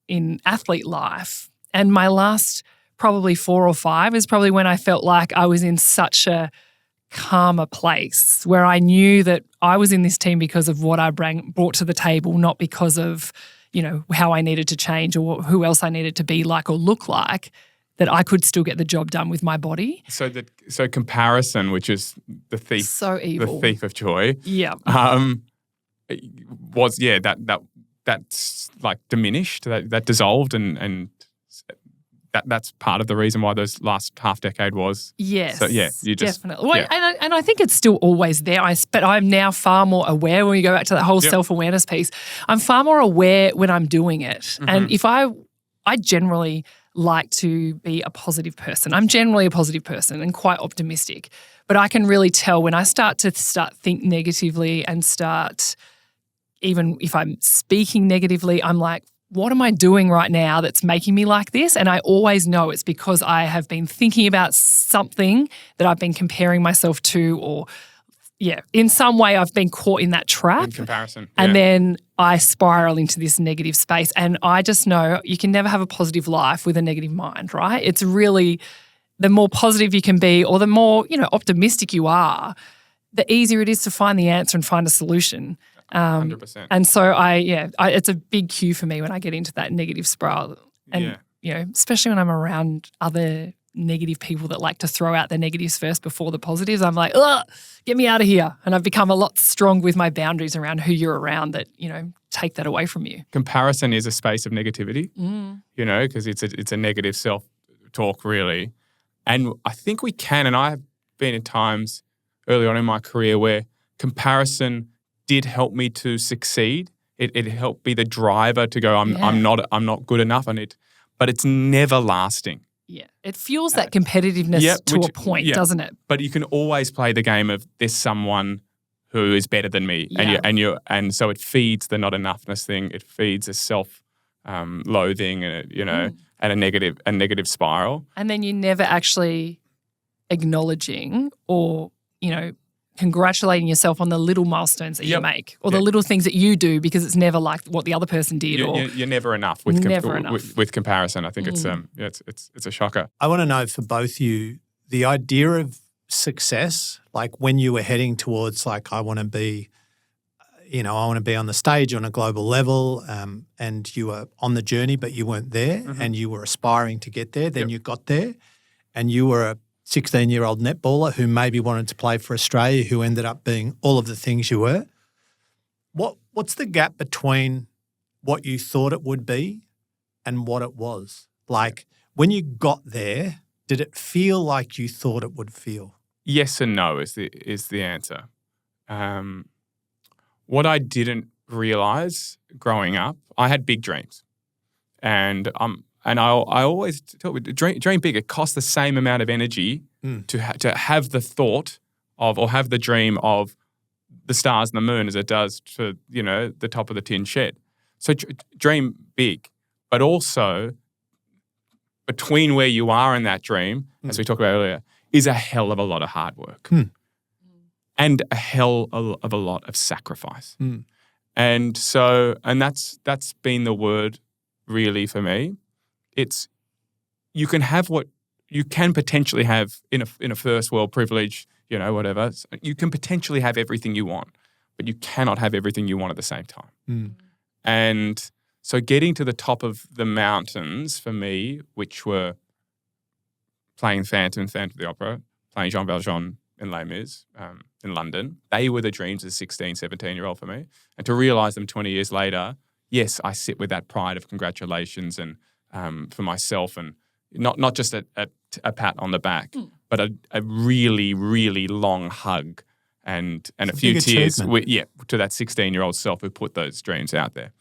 in athlete life, and my last probably 4 or 5 is probably when I felt like I was in such a calmer place where I knew that I was in this team because of what I brought to the table, not because of, how I needed to change or who else I needed to be like or look like, that I could still get the job done with my body. So comparison, which is the thief, so evil, the thief of joy. Yeah. That's like diminished, that dissolved, and that's part of the reason why those last half decade was. Yes. So you just definitely. Well, and I think it's still always there. But I'm now far more aware when we go back to that whole self-awareness piece. I'm far more aware when I'm doing it. Mm-hmm. And if I generally like to be a positive person. I'm generally a positive person and quite optimistic. But I can really tell when I start think negatively and even if I'm speaking negatively, I'm like, what am I doing right now that's making me like this? And I always know it's because I have been thinking about something that I've been comparing myself to or in some way I've been caught in that trap. In comparison. And then I spiral into this negative space. And I just know you can never have a positive life with a negative mind, right? It's really the more positive you can be or the more, optimistic you are, the easier it is to find the answer and find a solution. 100%. And so it's a big cue for me when I get into that negative spiral. And, especially when I'm around other negative people that like to throw out their negatives first before the positives, I'm like, ugh, get me out of here. And I've become a lot strong with my boundaries around who you're around that, take that away from you. Comparison is a space of negativity, because it's a negative self-talk really. And I think we can, and I have been in times early on in my career where comparison did help me to succeed. It helped be the driver to go, I'm not good enough on it, but it's never lasting. Yeah, it fuels that competitiveness to a point, doesn't it? But you can always play the game of there's someone who is better than me, and so it feeds the not enoughness thing. It feeds a self loathing, and and a negative spiral. And then you're never actually acknowledging or congratulating yourself on the little milestones that you make or the little things that you do, because it's never like what the other person did. You're never enough with comparison. I think it's a shocker. I want to know for both you, the idea of success, like when you were heading towards like, I want to be on the stage on a global level, and you were on the journey, but you weren't there, and you were aspiring to get there. Then you got there, and you were a 16-year-old netballer who maybe wanted to play for Australia, who ended up being all of the things you were. What's the gap between what you thought it would be and what it was? Like when you got there, did it feel like you thought it would feel? Yes and no is the answer. What I didn't realize growing up, I had big dreams, and I always tell you, dream big. It costs the same amount of energy to have the thought of or have the dream of the stars and the moon as it does to the top of the tin shed. So dream big, but also between where you are in that dream, as we talked about earlier, is a hell of a lot of hard work and a hell of a lot of sacrifice. And that's been the word really for me. It's you can have what you can potentially have in a first world privilege, whatever. You can potentially have everything you want, but you cannot have everything you want at the same time. And so getting to the top of the mountains for me, which were playing Phantom of the Opera, playing Jean Valjean in Les Mis in London, they were the dreams as a 16, 17-year-old for me. And to realise them 20 years later, yes, I sit with that pride of congratulations and for myself, and not just a pat on the back, but a really, really long hug and a few tears to that 16-year-old self who put those dreams out there.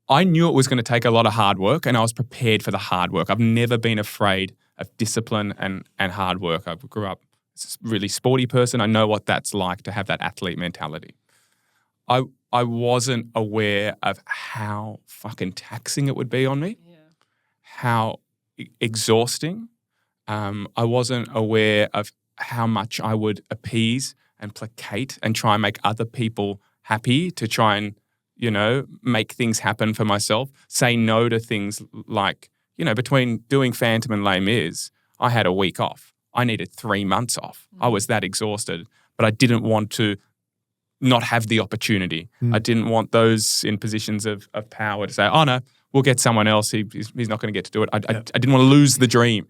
I knew it was going to take a lot of hard work, and I was prepared for the hard work. I've never been afraid of discipline and hard work. I grew up as a really sporty person. I know what that's like to have that athlete mentality. I wasn't aware of how fucking taxing it would be on me, how exhausting. I wasn't aware of how much I would appease and placate and try and make other people happy to try and, make things happen for myself, say no to things like, between doing Phantom and Les Mis, I had a week off. I needed 3 months off. I was that exhausted, but I didn't want to not have the opportunity. I didn't want those in positions of power to say, oh no, we'll get someone else. He's not going to get to do it. I didn't want to lose the dream.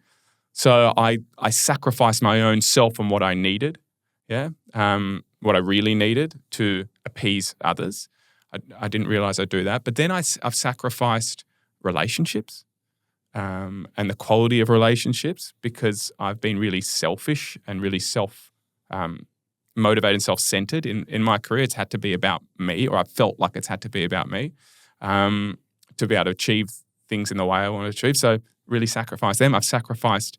So I sacrificed my own self and what I needed, what I really needed to appease others. I didn't realize I'd do that. But then I've sacrificed relationships and the quality of relationships because I've been really selfish and really motivated and self-centered in my career. It's had to be about me, or I felt like it's had to be about me to be able to achieve things in the way I want to achieve. So really sacrificed them. I've sacrificed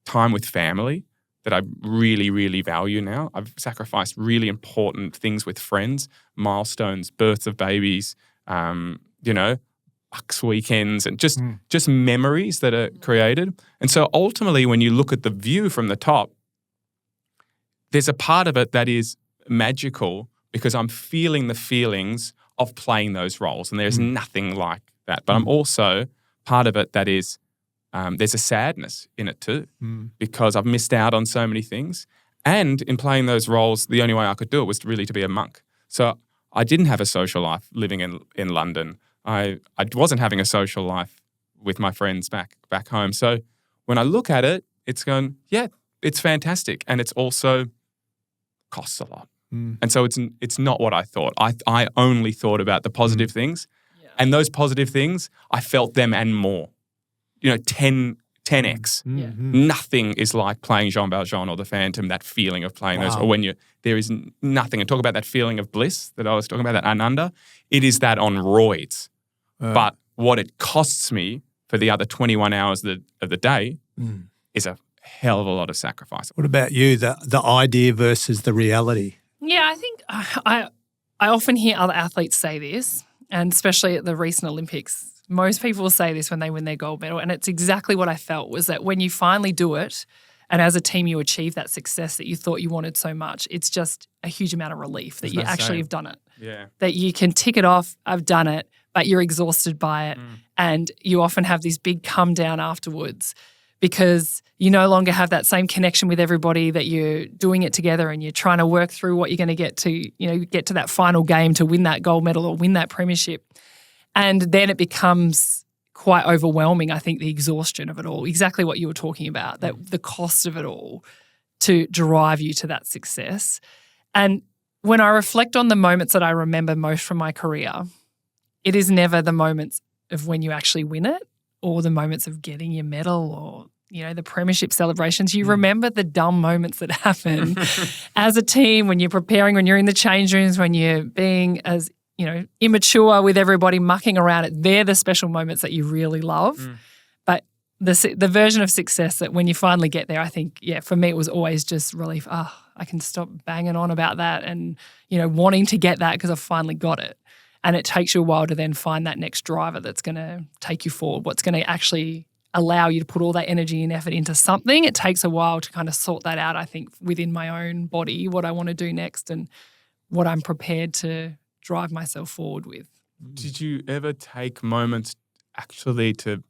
time with family that I really, really value now. I've sacrificed really important things with friends, milestones, births of babies, bucks weekends, and just memories that are created. And so ultimately, when you look at the view from the top, there's a part of it that is magical because I'm feeling the feelings of playing those roles, and there's nothing like that. But I'm also part of it that is, there's a sadness in it too, because I've missed out on so many things. And in playing those roles, the only way I could do it was really to be a monk. So I didn't have a social life living in London. I wasn't having a social life with my friends back home. So when I look at it, it's going, yeah, it's fantastic. And it's also costs a lot. And so it's not what I thought. I only thought about the positive things. Yeah. And those positive things, I felt them and more. 10x. Yeah. Nothing is like playing Jean Valjean or The Phantom, that feeling of playing those. Or there is nothing. And talk about that feeling of bliss that I was talking about, that Ananda. It is that on roids. But what it costs me for the other 21 hours of the day is a hell of a lot of sacrifice. What about you, the idea versus the reality? Yeah, I think I often hear other athletes say this, and especially at the recent Olympics. Most people will say this when they win their gold medal, and it's exactly what I felt, was that when you finally do it and as a team you achieve that success that you thought you wanted so much, it's just a huge amount of relief that you actually have done it. Yeah. That you can tick it off, I've done it, but you're exhausted by it. And you often have this big come down afterwards because you no longer have that same connection with everybody, that you're doing it together and you're trying to work through what you're going to get to that final game to win that gold medal or win that premiership. And then it becomes quite overwhelming, I think, the exhaustion of it all, exactly what you were talking about, that the cost of it all to drive you to that success. And when I reflect on the moments that I remember most from my career, it is never the moments of when you actually win it or the moments of getting your medal or, the premiership celebrations. You remember the dumb moments that happen as a team when you're preparing, when you're in the change rooms, when you're being as immature with everybody mucking around it. They're the special moments that you really love. But the version of success that when you finally get there, I think, for me it was always just relief. I can stop banging on about that and, wanting to get that because I've finally got it. And it takes you a while to then find that next driver that's going to take you forward, what's going to actually allow you to put all that energy and effort into something. It takes a while to kind of sort that out, I think, within my own body, what I want to do next and what I'm prepared to drive myself forward with. Did you ever take moments actually to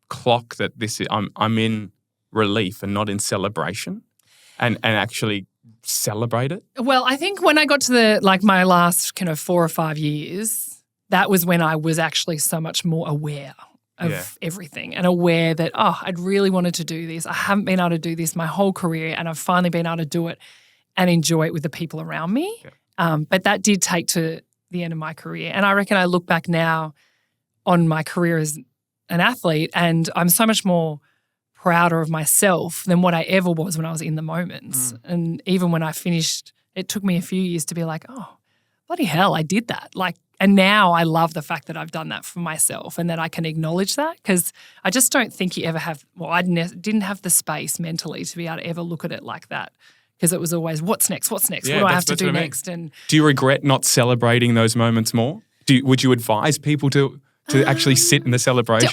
clock that I'm in relief and not in celebration, and actually celebrate it? Well, I think when I got to my last kind of 4 or 5 years, that was when I was actually so much more aware of everything and aware that, I'd really wanted to do this. I haven't been able to do this my whole career, and I've finally been able to do it and enjoy it with the people around me. Yeah. But that did take to the end of my career. And I reckon I look back now on my career as an athlete and I'm so much more prouder of myself than what I ever was when I was in the moments. And even when I finished, it took me a few years to be like, bloody hell, I did that. And now I love the fact that I've done that for myself and that I can acknowledge that, because I just don't think you ever have, I didn't have the space mentally to be able to ever look at it like that. Because it was always, what's next? What's next? Yeah, what do I have to do next? And do you regret not celebrating those moments more? Would you advise people to actually sit in the celebration?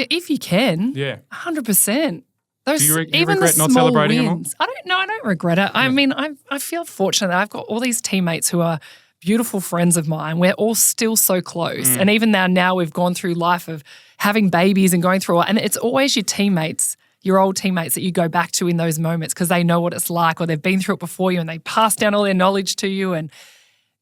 If you can. Yeah. 100%. Do you regret not celebrating wins, them all? I don't regret it. I mean, I feel fortunate that I've got all these teammates who are beautiful friends of mine. We're all still so close. And even now we've gone through life of having babies and going through, and it's always your teammates, your old teammates that you go back to in those moments because they know what it's like or they've been through it before you and they pass down all their knowledge to you. And,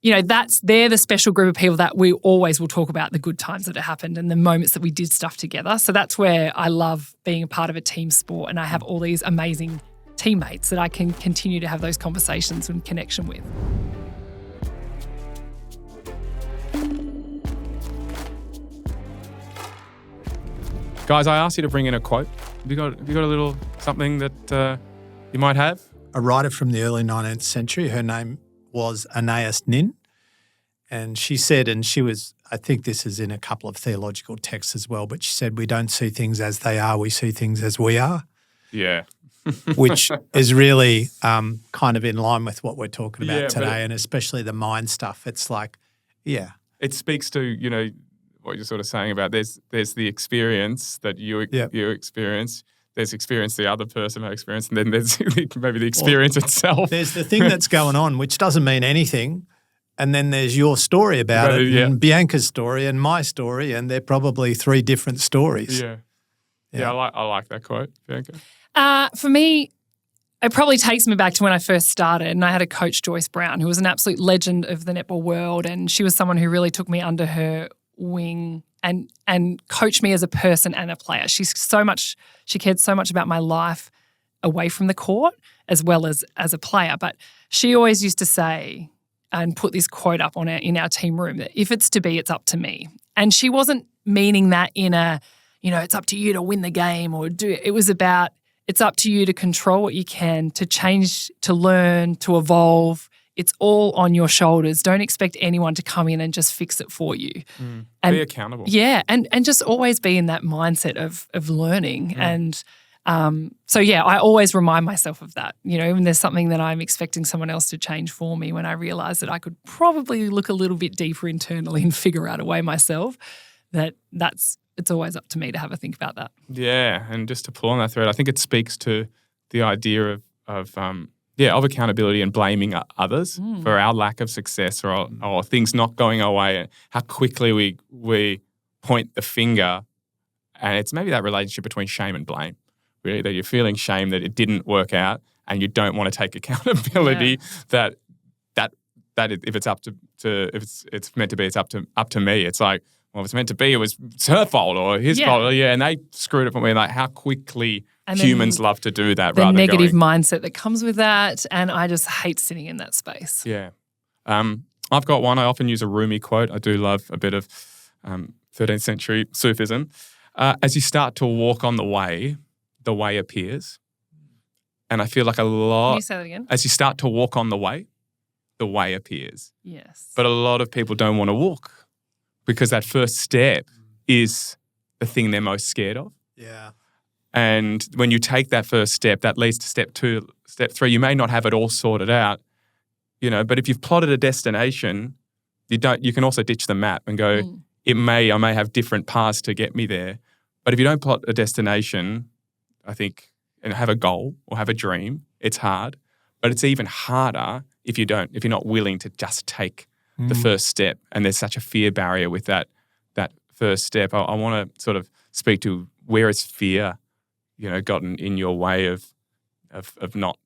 they're the special group of people that we always will talk about the good times that have happened and the moments that we did stuff together. So that's where I love being a part of a team sport, and I have all these amazing teammates that I can continue to have those conversations and connection with. Guys, I asked you to bring in a quote. Have you got a little something that you might have? A writer from the early 19th century, her name was Anais Nin, and she said, and she was, I think this is in a couple of theological texts as well, but she said, we don't see things as they are, we see things as we are. Yeah. Which is really kind of in line with what we're talking about today, and especially the mind stuff. It's like, It speaks to, what you're sort of saying about there's the experience that you experience. there's experience the other person may experience, and then there's maybe the experience itself. There's the thing that's going on, which doesn't mean anything. And then there's your story about it, and Bianca's story and my story, and they're probably 3 different stories. Yeah, I like that quote, Bianca. For me, it probably takes me back to when I first started, and I had a coach, Joyce Brown, who was an absolute legend of the netball world, and she was someone who really took me under her wing and coached me as a person and a player. She cared so much about my life away from the court as well as a player. But she always used to say and put this quote up in our team room that if it's to be, it's up to me. And she wasn't meaning that in a, it's up to you to win the game or do it. It was about it's up to you to control what you can, to change, to learn, to evolve. It's all on your shoulders. Don't expect anyone to come in and just fix it for you. And be accountable. Yeah, and just always be in that mindset of learning. And I always remind myself of that. When there's something that I'm expecting someone else to change for me, when I realise that I could probably look a little bit deeper internally and figure out a way myself, it's always up to me to have a think about that. Yeah, and just to pull on that thread, I think it speaks to the idea of accountability and blaming others for our lack of success or things not going our way, and how quickly we point the finger. And it's maybe that relationship between shame and blame, really, that you're feeling shame that it didn't work out and you don't want to take accountability that if it's up to if it's meant to be, it's up to me. It's like, well, if it's meant to be, it's her fault or his fault. Yeah, and they screwed it for me. Like how quickly humans love to do that. The negative mindset that comes with that, and I just hate sitting in that space. Yeah. I've got one. I often use a Rumi quote. I do love a bit of 13th century Sufism. As you start to walk on the way appears. And I feel like a lot... Can you say that again? As you start to walk on the way appears. Yes. But a lot of people don't want to walk because that first step is the thing they're most scared of. Yeah. And when you take that first step, that leads to step 2, step 3. You may not have it all sorted out, but if you've plotted a destination, you can also ditch the map and go, I may have different paths to get me there. But if you don't plot a destination, I think, and have a goal or have a dream, it's hard. But it's even harder if you're not willing to just take the first step. And there's such a fear barrier with that first step. I want to sort of speak to where is fear, gotten in your way of not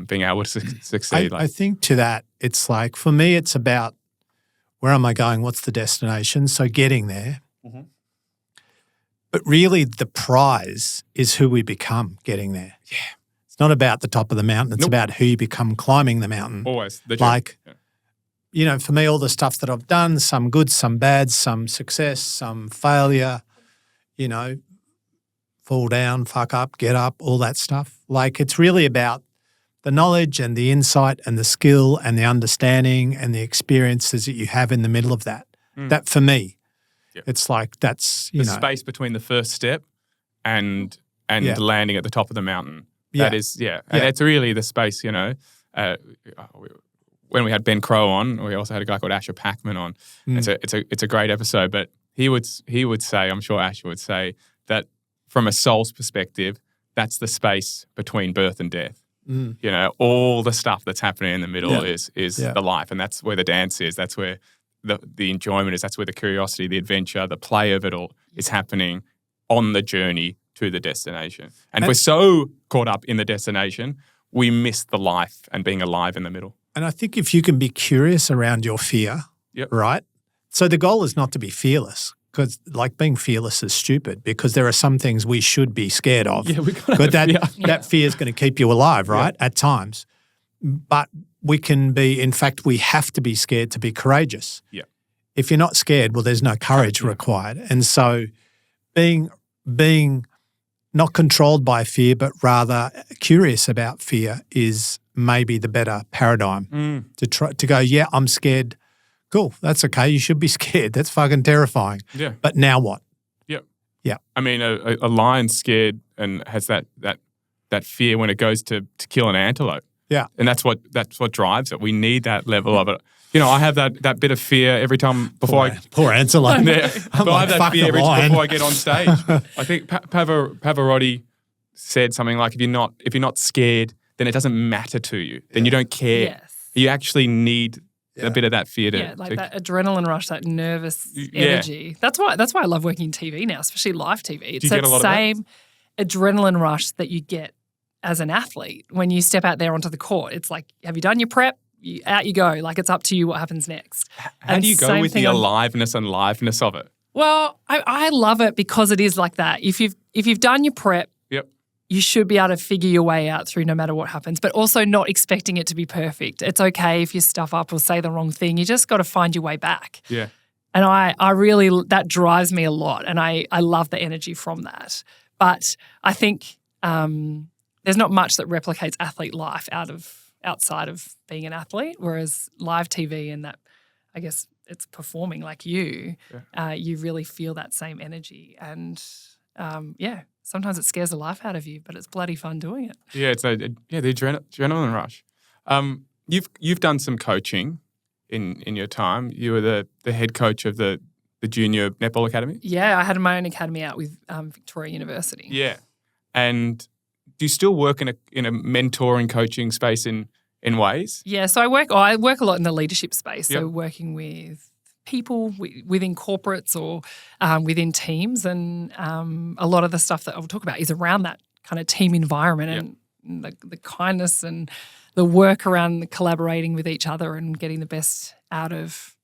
being able to succeed. I think to that, it's like, for me, it's about where am I going? What's the destination? So getting there. Mm-hmm. But really the prize is who we become getting there. Yeah. It's not about the top of the mountain. It's about who you become climbing the mountain. Always. For me, all the stuff that I've done, some good, some bad, some success, some failure, fall down, fuck up, get up, all that stuff. It's really about the knowledge and the insight and the skill and the understanding and the experiences that you have in the middle of that. That for me, it's like that's, the space between the first step and landing at the top of the mountain. That is, and it's really the space, when we had Ben Crow on, we also had a guy called Asher Packman on. It's a great episode, but he would say, I'm sure Asher would say, that from a soul's perspective, that's the space between birth and death. All the stuff that's happening in the middle is the life, and that's where the dance is. That's where the enjoyment is. That's where the curiosity, the adventure, the play of it all is happening on the journey to the destination. And if we're so caught up in the destination, we miss the life and being alive in the middle. And I think if you can be curious around your fear, right? So the goal is not to be fearless, because being fearless is stupid, because there are some things we should be scared of. Yeah, but that fear is going to keep you alive, right? At times. But we can be, in fact, we have to be scared to be courageous. Yeah. If you're not scared, well, there's no courage required. And so being not controlled by fear, but rather curious about fear is maybe the better paradigm to go, I'm scared. Cool, that's okay. You should be scared. That's fucking terrifying. Yeah. But now what? Yep. Yeah. I mean, a lion's scared and has that fear when it goes to kill an antelope. Yeah. And that's what drives it. We need that level of it. I have that bit of fear every time before poor antelope. I have that fear every time before I get on stage. I think Pavarotti said something like, if you're not scared, then it doesn't matter to you. Then you don't care. Yes. You actually need a bit of that fear to. Yeah, like that adrenaline rush, that nervous energy. That's why I love working in TV now, especially live TV. It's that same adrenaline rush that you get as an athlete when you step out there onto the court. It's like, have you done your prep? Out you go. Like, it's up to you what happens next. How do you go with the aliveness and liveness of it? Well, I love it because it is like that. If you've done your prep, you should be able to figure your way out through no matter what happens, but also not expecting it to be perfect. It's okay if you stuff up or say the wrong thing. You just got to find your way back. Yeah. And I really, that drives me a lot, and I love the energy from that. But I think there's not much that replicates athlete life outside of being an athlete, whereas live TV and that, I guess it's performing like you, you really feel that same energy. And sometimes it scares the life out of you, but it's bloody fun doing it. Yeah, it's the adrenaline rush. You've done some coaching in your time. You were the head coach of the Junior Netball Academy. Yeah, I had my own academy out with Victorian University. Yeah, and do you still work in a mentoring coaching space in ways? Yeah, so I work a lot in the leadership space. So working with people within corporates or within teams, and a lot of the stuff that I'll talk about is around that kind of team environment and the kindness and the work around collaborating with each other and getting the best out of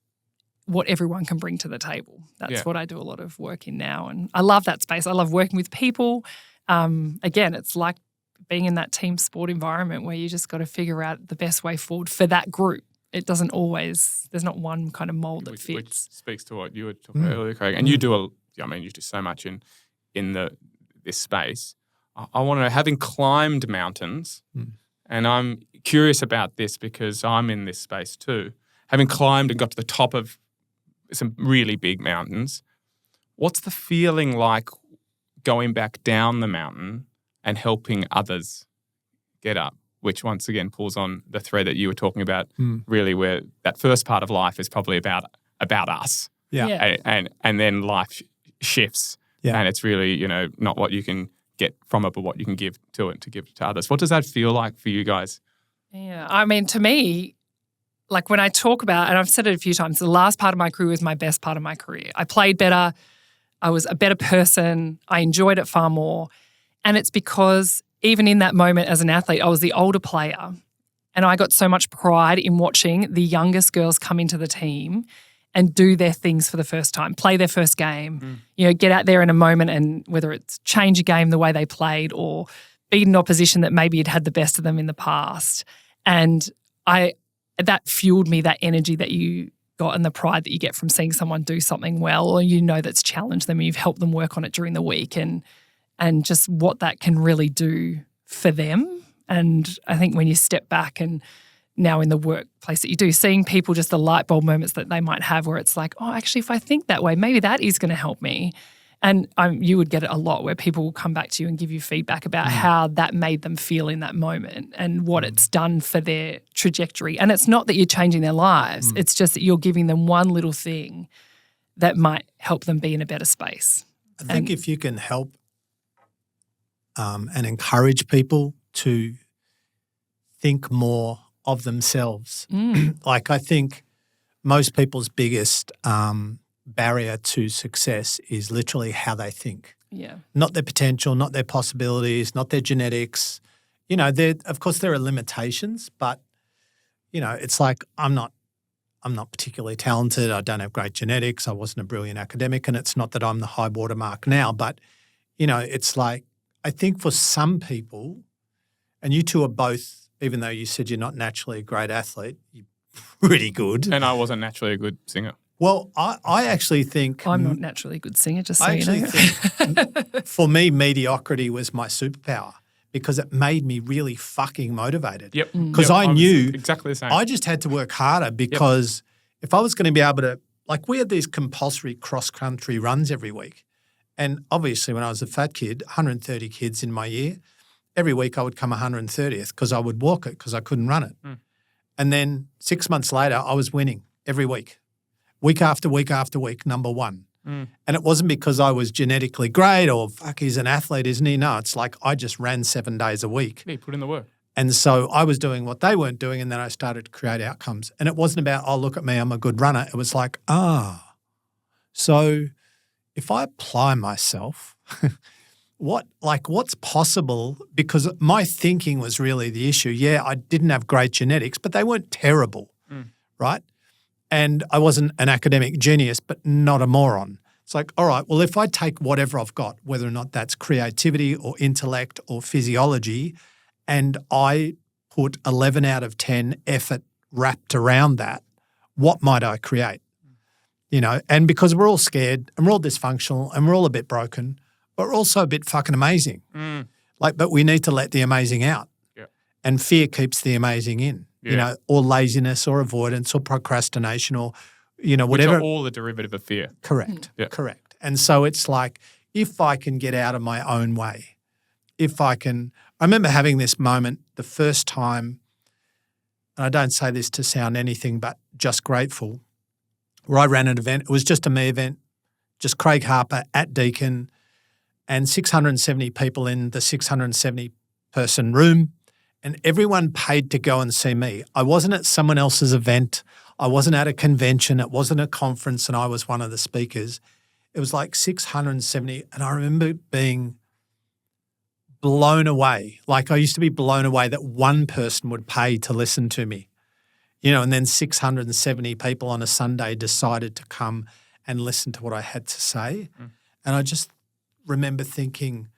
what everyone can bring to the table. That's what I do a lot of work in now, and I love that space. I love working with people. Again, it's like being in that team sport environment where you just got to figure out the best way forward for that group. It doesn't always, there's not one kind of mold that fits. Which speaks to what you were talking about earlier, Craig. And you do you do so much in this space. I want to know, having climbed mountains, and I'm curious about this because I'm in this space too, having climbed and got to the top of some really big mountains, what's the feeling like going back down the mountain and helping others get up? Which once again pulls on the thread that you were talking about, really, where that first part of life is probably about us. Yeah. And then life shifts. Yeah. And it's really, not what you can get from it, but what you can give to it to give to others. What does that feel like for you guys? Yeah. I mean, to me, like when I talk about, and I've said it a few times, the last part of my career was my best part of my career. I played better. I was a better person. I enjoyed it far more. And it's because even in that moment as an athlete, I was the older player, and I got so much pride in watching the youngest girls come into the team and do their things for the first time, play their first game, get out there in a moment, and whether it's change a game the way they played or beat an opposition that maybe had the best of them in the past. And that fueled me, that energy that you got and the pride that you get from seeing someone do something well, or that's challenged them and you've helped them work on it during the week, and just what that can really do for them. And I think when you step back and now in the workplace that you do, seeing people, just the light bulb moments that they might have where it's like, oh, actually, if I think that way, maybe that is going to help me. And you would get it a lot where people will come back to you and give you feedback about how that made them feel in that moment and what it's done for their trajectory. And it's not that you're changing their lives. It's just that you're giving them one little thing that might help them be in a better space. I think if you can help and encourage people to think more of themselves. Like, I think most people's biggest barrier to success is literally how they think. Yeah. Not their potential, not their possibilities, not their genetics. Of course there are limitations, but it's like I'm not particularly talented. I don't have great genetics. I wasn't a brilliant academic, and it's not that I'm the high water mark now, but it's like, I think for some people, and you two are both, even though you said you're not naturally a great athlete, you're pretty good. And I wasn't naturally a good singer. Well, I actually think... I'm not naturally a good singer, just so you know. Think for me, mediocrity was my superpower because it made me really fucking motivated. Yep. Because I knew... Exactly the same. I just had to work harder because if I was going to be able to... Like, we had these compulsory cross-country runs every week. And obviously when I was a fat kid, 130 kids in my year, every week I would come 130th because I would walk it because I couldn't run it. And then 6 months later, I was winning every week. Week after week after week, number one. And it wasn't because I was genetically great or fuck, he's an athlete, isn't he? No, it's like I just ran 7 days a week. Yeah, put in the work. And so I was doing what they weren't doing, and then I started to create outcomes. And it wasn't about, oh, look at me, I'm a good runner. It was like, so if I apply myself, what's possible? Because my thinking was really the issue. Yeah, I didn't have great genetics, but they weren't terrible, right? And I wasn't an academic genius, but not a moron. It's like, all right, well, if I take whatever I've got, whether or not that's creativity or intellect or physiology, and I put 11 out of 10 effort wrapped around that, what might I create? You know, and because we're all scared and we're all dysfunctional and we're all a bit broken, but we're also a bit fucking amazing. But we need to let the amazing out. Yeah. And fear keeps the amazing in. You know, or laziness or avoidance or procrastination or, you know, whatever. Which are all the derivative of fear. Correct. Correct. And so it's like, if I can get out of my own way, I remember having this moment the first time, and I don't say this to sound anything but just grateful, where I ran an event. It was just a me event, just Craig Harper at Deakin and 670 people in the 670 person room. And everyone paid to go and see me. I wasn't at someone else's event. I wasn't at a convention. It wasn't a conference and I was one of the speakers. It was like 670. And I remember being blown away. Like I used to be blown away that one person would pay to listen to me. You know, and then 670 people on a Sunday decided to come and listen to what I had to say. And I just remember thinking,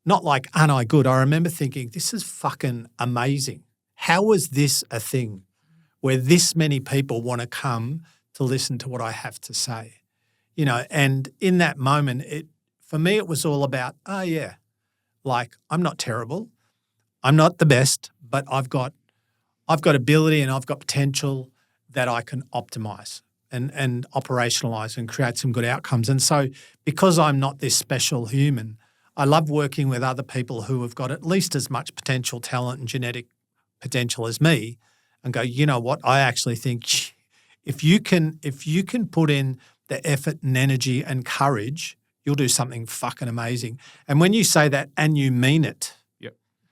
not like, aren't I good? I remember thinking, this is fucking amazing. How is this a thing where this many people want to come to listen to what I have to say? You know, and in that moment, for me, it was all about, like I'm not terrible. I'm not the best, but I've got ability and I've got potential that I can optimize and operationalize and create some good outcomes. And so because I'm not this special human, I love working with other people who have got at least as much potential, talent and genetic potential as me and go, you know what, I actually think if you can put in the effort and energy and courage, you'll do something fucking amazing. And when you say that and you mean it,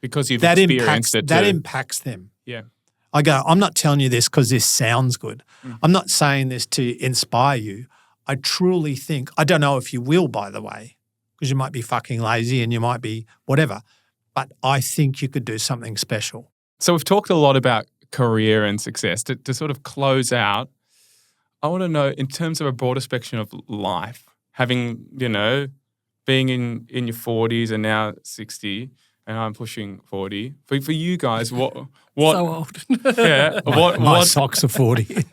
because you've experienced it too. That impacts them. Yeah. I go, I'm not telling you this because this sounds good. I'm not saying this to inspire you. I truly think, I don't know if you will, by the way, because you might be fucking lazy and you might be whatever, but I think you could do something special. So we've talked a lot about career and success. To sort of close out, I want to know, in terms of a broader spectrum of life, having, you know, being in your 40s and now 60, and I'm pushing 40. For you guys, what so old. Yeah. My socks are 40.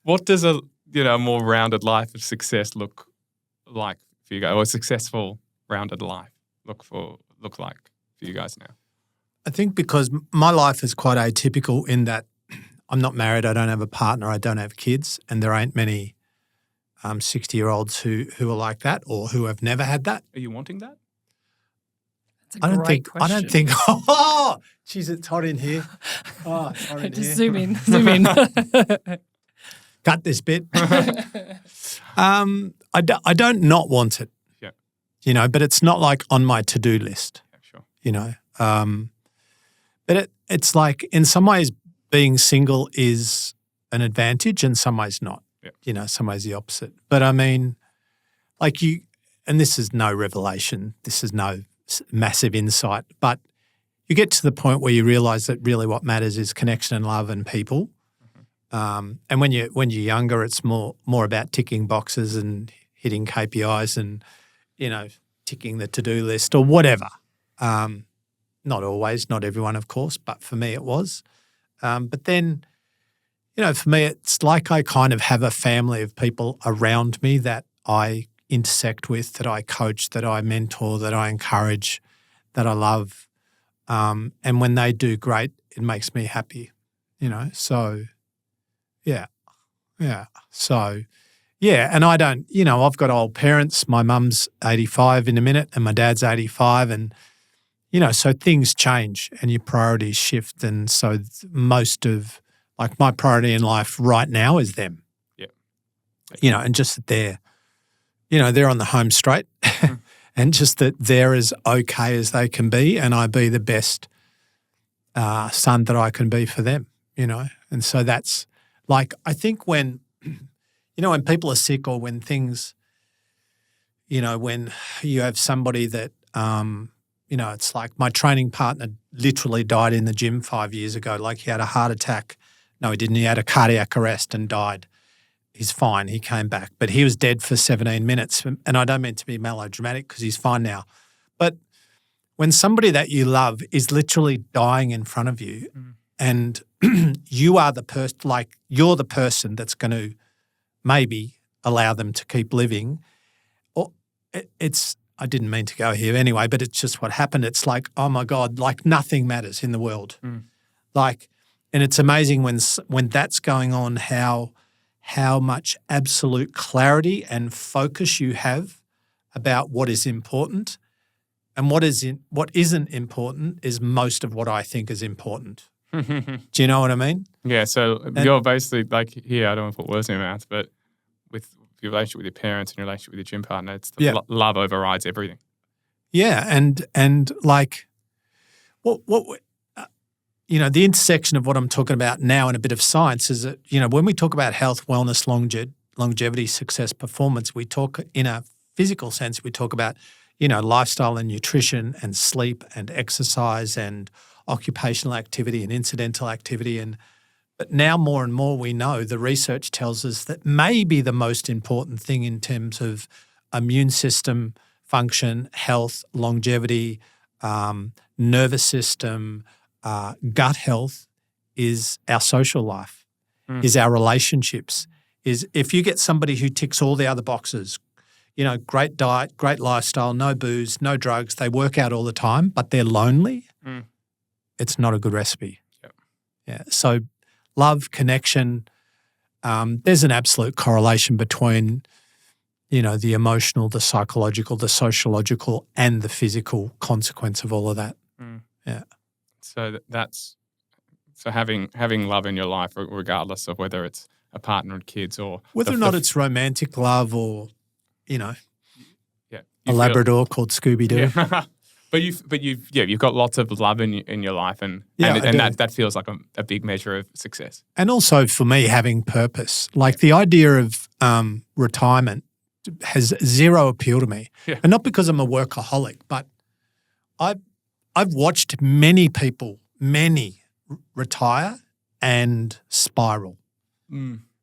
What does a more rounded life of success look like for you guys, or a successful rounded life look like for you guguys now? I think because my life is quite atypical in that I'm not married, I don't have a partner, I don't have kids, and there ain't many 60-year-olds who are like that or who have never had that. Are you wanting that? That's a great question. I don't think. Oh, geez, it's hot in here. Oh, it's hot in Just here. zoom in. Cut this bit. I don't not want it. Yeah. You know, but it's not like on my to-do list. Yeah, sure. You know, but it's like in some ways being single is an advantage, in some ways not. Yeah. You know, some ways the opposite. But I mean, like and this is no revelation. This is no massive insight, but you get to the point where you realize that really what matters is connection and love and people. And when you're younger, it's more about ticking boxes and hitting KPIs and, you know, ticking the to-do list or whatever. Not always, not everyone, of course, but for me it was. But then, you know, for me it's like I kind of have a family of people around me that I intersect with, that I coach, that I mentor, that I encourage, that I love. And when they do great, it makes me happy, you know. So, yeah. So, yeah, and I don't, you know, I've got old parents. My mum's 85 in a minute and my dad's 85 and, you know, so things change and your priorities shift. And so most of, like my priority in life right now is them. And just that they're on the home straight and just that they're as okay as they can be and I be the best son that I can be for them, And so that's like, I think when people are sick or when things, when you have somebody that, it's like my training partner literally died in the gym 5 years ago. Like he had a heart attack. No, he didn't. He had a cardiac arrest and died. He's fine. He came back. But he was dead for 17 minutes. And I don't mean to be melodramatic because he's fine now. But when somebody that you love is literally dying in front of you and you are you're the person that's going to maybe allow them to keep living, I didn't mean to go here anyway, but it's just what happened. It's like, oh my God, like nothing matters in the world. And it's amazing when that's going on, how much absolute clarity and focus you have about what is important, and what isn't important is most of what I think is important. Do you know what I mean? Yeah. So you're basically like here. I don't want to put words in your mouth, but with your relationship with your parents and your relationship with your gym partner, it's love overrides everything. Yeah, and like what the intersection of what I'm talking about now and a bit of science is that when we talk about health, wellness, longevity, success, performance, we talk in a physical sense. We talk about lifestyle and nutrition and sleep and exercise and occupational activity and incidental activity But now more and more we know, the research tells us that maybe the most important thing in terms of immune system function, health, longevity, nervous system, gut health is our social life, is our relationships, is if you get somebody who ticks all the other boxes, great diet, great lifestyle, no booze, no drugs, they work out all the time, but they're lonely, it's not a good recipe. Yep. Yeah. So love, connection, there's an absolute correlation between, the emotional, the psychological, the sociological, and the physical consequence of all of that. Yeah. So so having love in your life, regardless of whether it's a partner and kids or whether or not it's romantic love or, a Labrador called Scooby-Doo. Yeah. But you've got lots of love in your life and that feels like a big measure of success. And also for me, having purpose. Like the idea of retirement has zero appeal to me. Yeah. And not because I'm a workaholic, but I've watched many people, retire and spiral.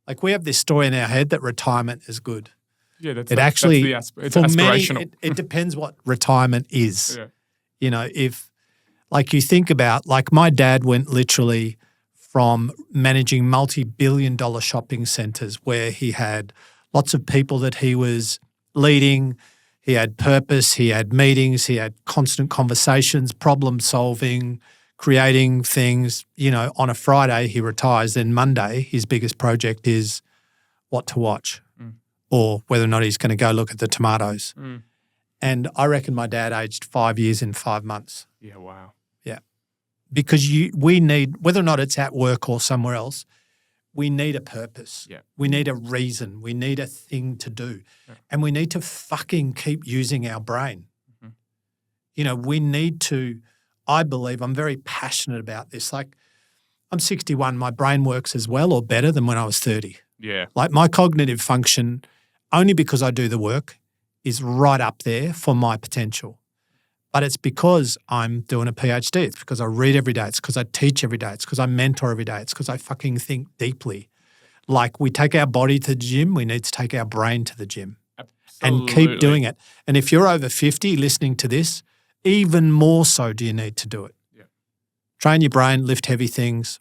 Like we have this story in our head that retirement is good. Yeah, it's for aspirational. Many, it depends what retirement is. Yeah. If like you think about, like my dad went literally from managing multi-billion-dollar shopping centres where he had lots of people that he was leading, he had purpose, he had meetings, he had constant conversations, problem solving, creating things. On a Friday he retires, then Monday his biggest project is what to watch. Or whether or not he's going to go look at the tomatoes. And I reckon my dad aged 5 years in 5 months. Yeah, wow. Yeah. Because we need, whether or not it's at work or somewhere else, we need a purpose. Yeah. We need a reason. We need a thing to do. Yeah. And we need to fucking keep using our brain. We need to, I believe, I'm very passionate about this. Like I'm 61, my brain works as well or better than when I was 30. Yeah. Like my cognitive function, only because I do the work, is right up there for my potential. But it's because I'm doing a PhD. It's because I read every day. It's because I teach every day. It's because I mentor every day. It's because I fucking think deeply. Like we take our body to the gym, we need to take our brain to the gym. Absolutely. And keep doing it. And if you're over 50 listening to this, even more so do you need to do it. Yeah. Train your brain, lift heavy things.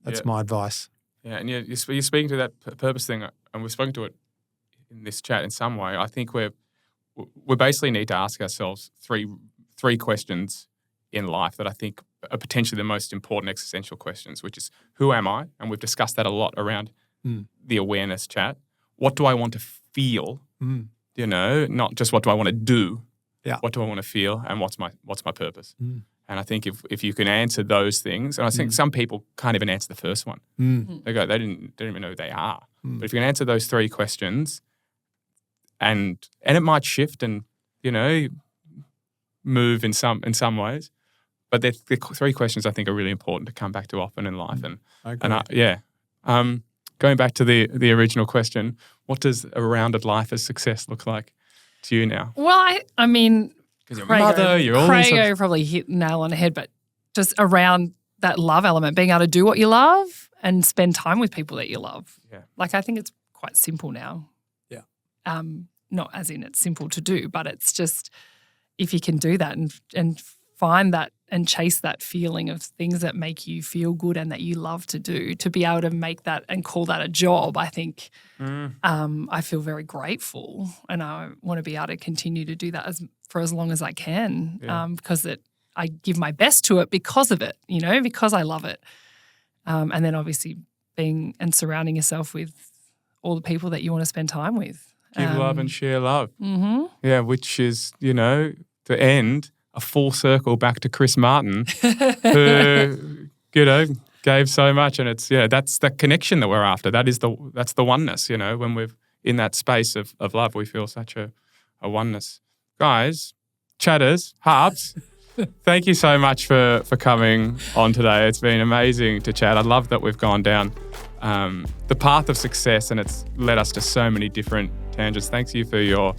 That's my advice. Yeah, and you're speaking to that purpose thing, and we've spoken to it in this chat in some way. I think we basically need to ask ourselves three questions in life that I think are potentially the most important existential questions, which is who am I? And we've discussed that a lot around the awareness chat. What do I want to feel? Not just what do I want to do. Yeah. What do I want to feel, and what's my purpose? And I think if you can answer those things, and I think some people can't even answer the first one. They don't even know who they are. But if you can answer those 3 questions, and it might shift and, you know, move in some ways, but the 3 questions I think are really important to come back to often in life. Going back to the original question, what does a rounded life as success look like to you now? Well, I mean, because your mother, you're all Craig probably hit the nail on the head, but just around that love element, being able to do what you love and spend time with people that you love. Yeah. Like, I think it's quite simple now. Yeah. Not as in it's simple to do, but it's just if you can do that and find that and chase that feeling of things that make you feel good and that you love to do, to be able to make that and call that a job, I think I feel very grateful, and I want to be able to continue to do that for as long as I can because I give my best to it because of it, you know, because I love it. And then obviously being and surrounding yourself with all the people that you want to spend time with. Give love and share love. Mm-hmm. Yeah, which is, you know, to end a full circle back to Chris Martin, who, you know, gave so much. And it's, that's the connection that we're after. That's the oneness, you know, when we're in that space of love, we feel such a oneness. Guys, chatters, harps, thank you so much for coming on today. It's been amazing to chat. I love that we've gone down the path of success, and it's led us to so many different tangents. Thanks you for your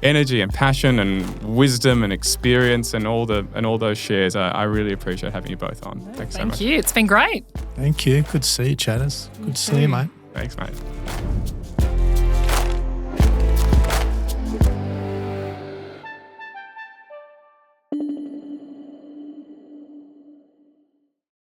energy and passion and wisdom and experience and all those shares. I really appreciate having you both on. Thanks so much. Thank you. It's been great. Thank you. Good to see you, chatters. Good to see you, mate. Thanks, mate.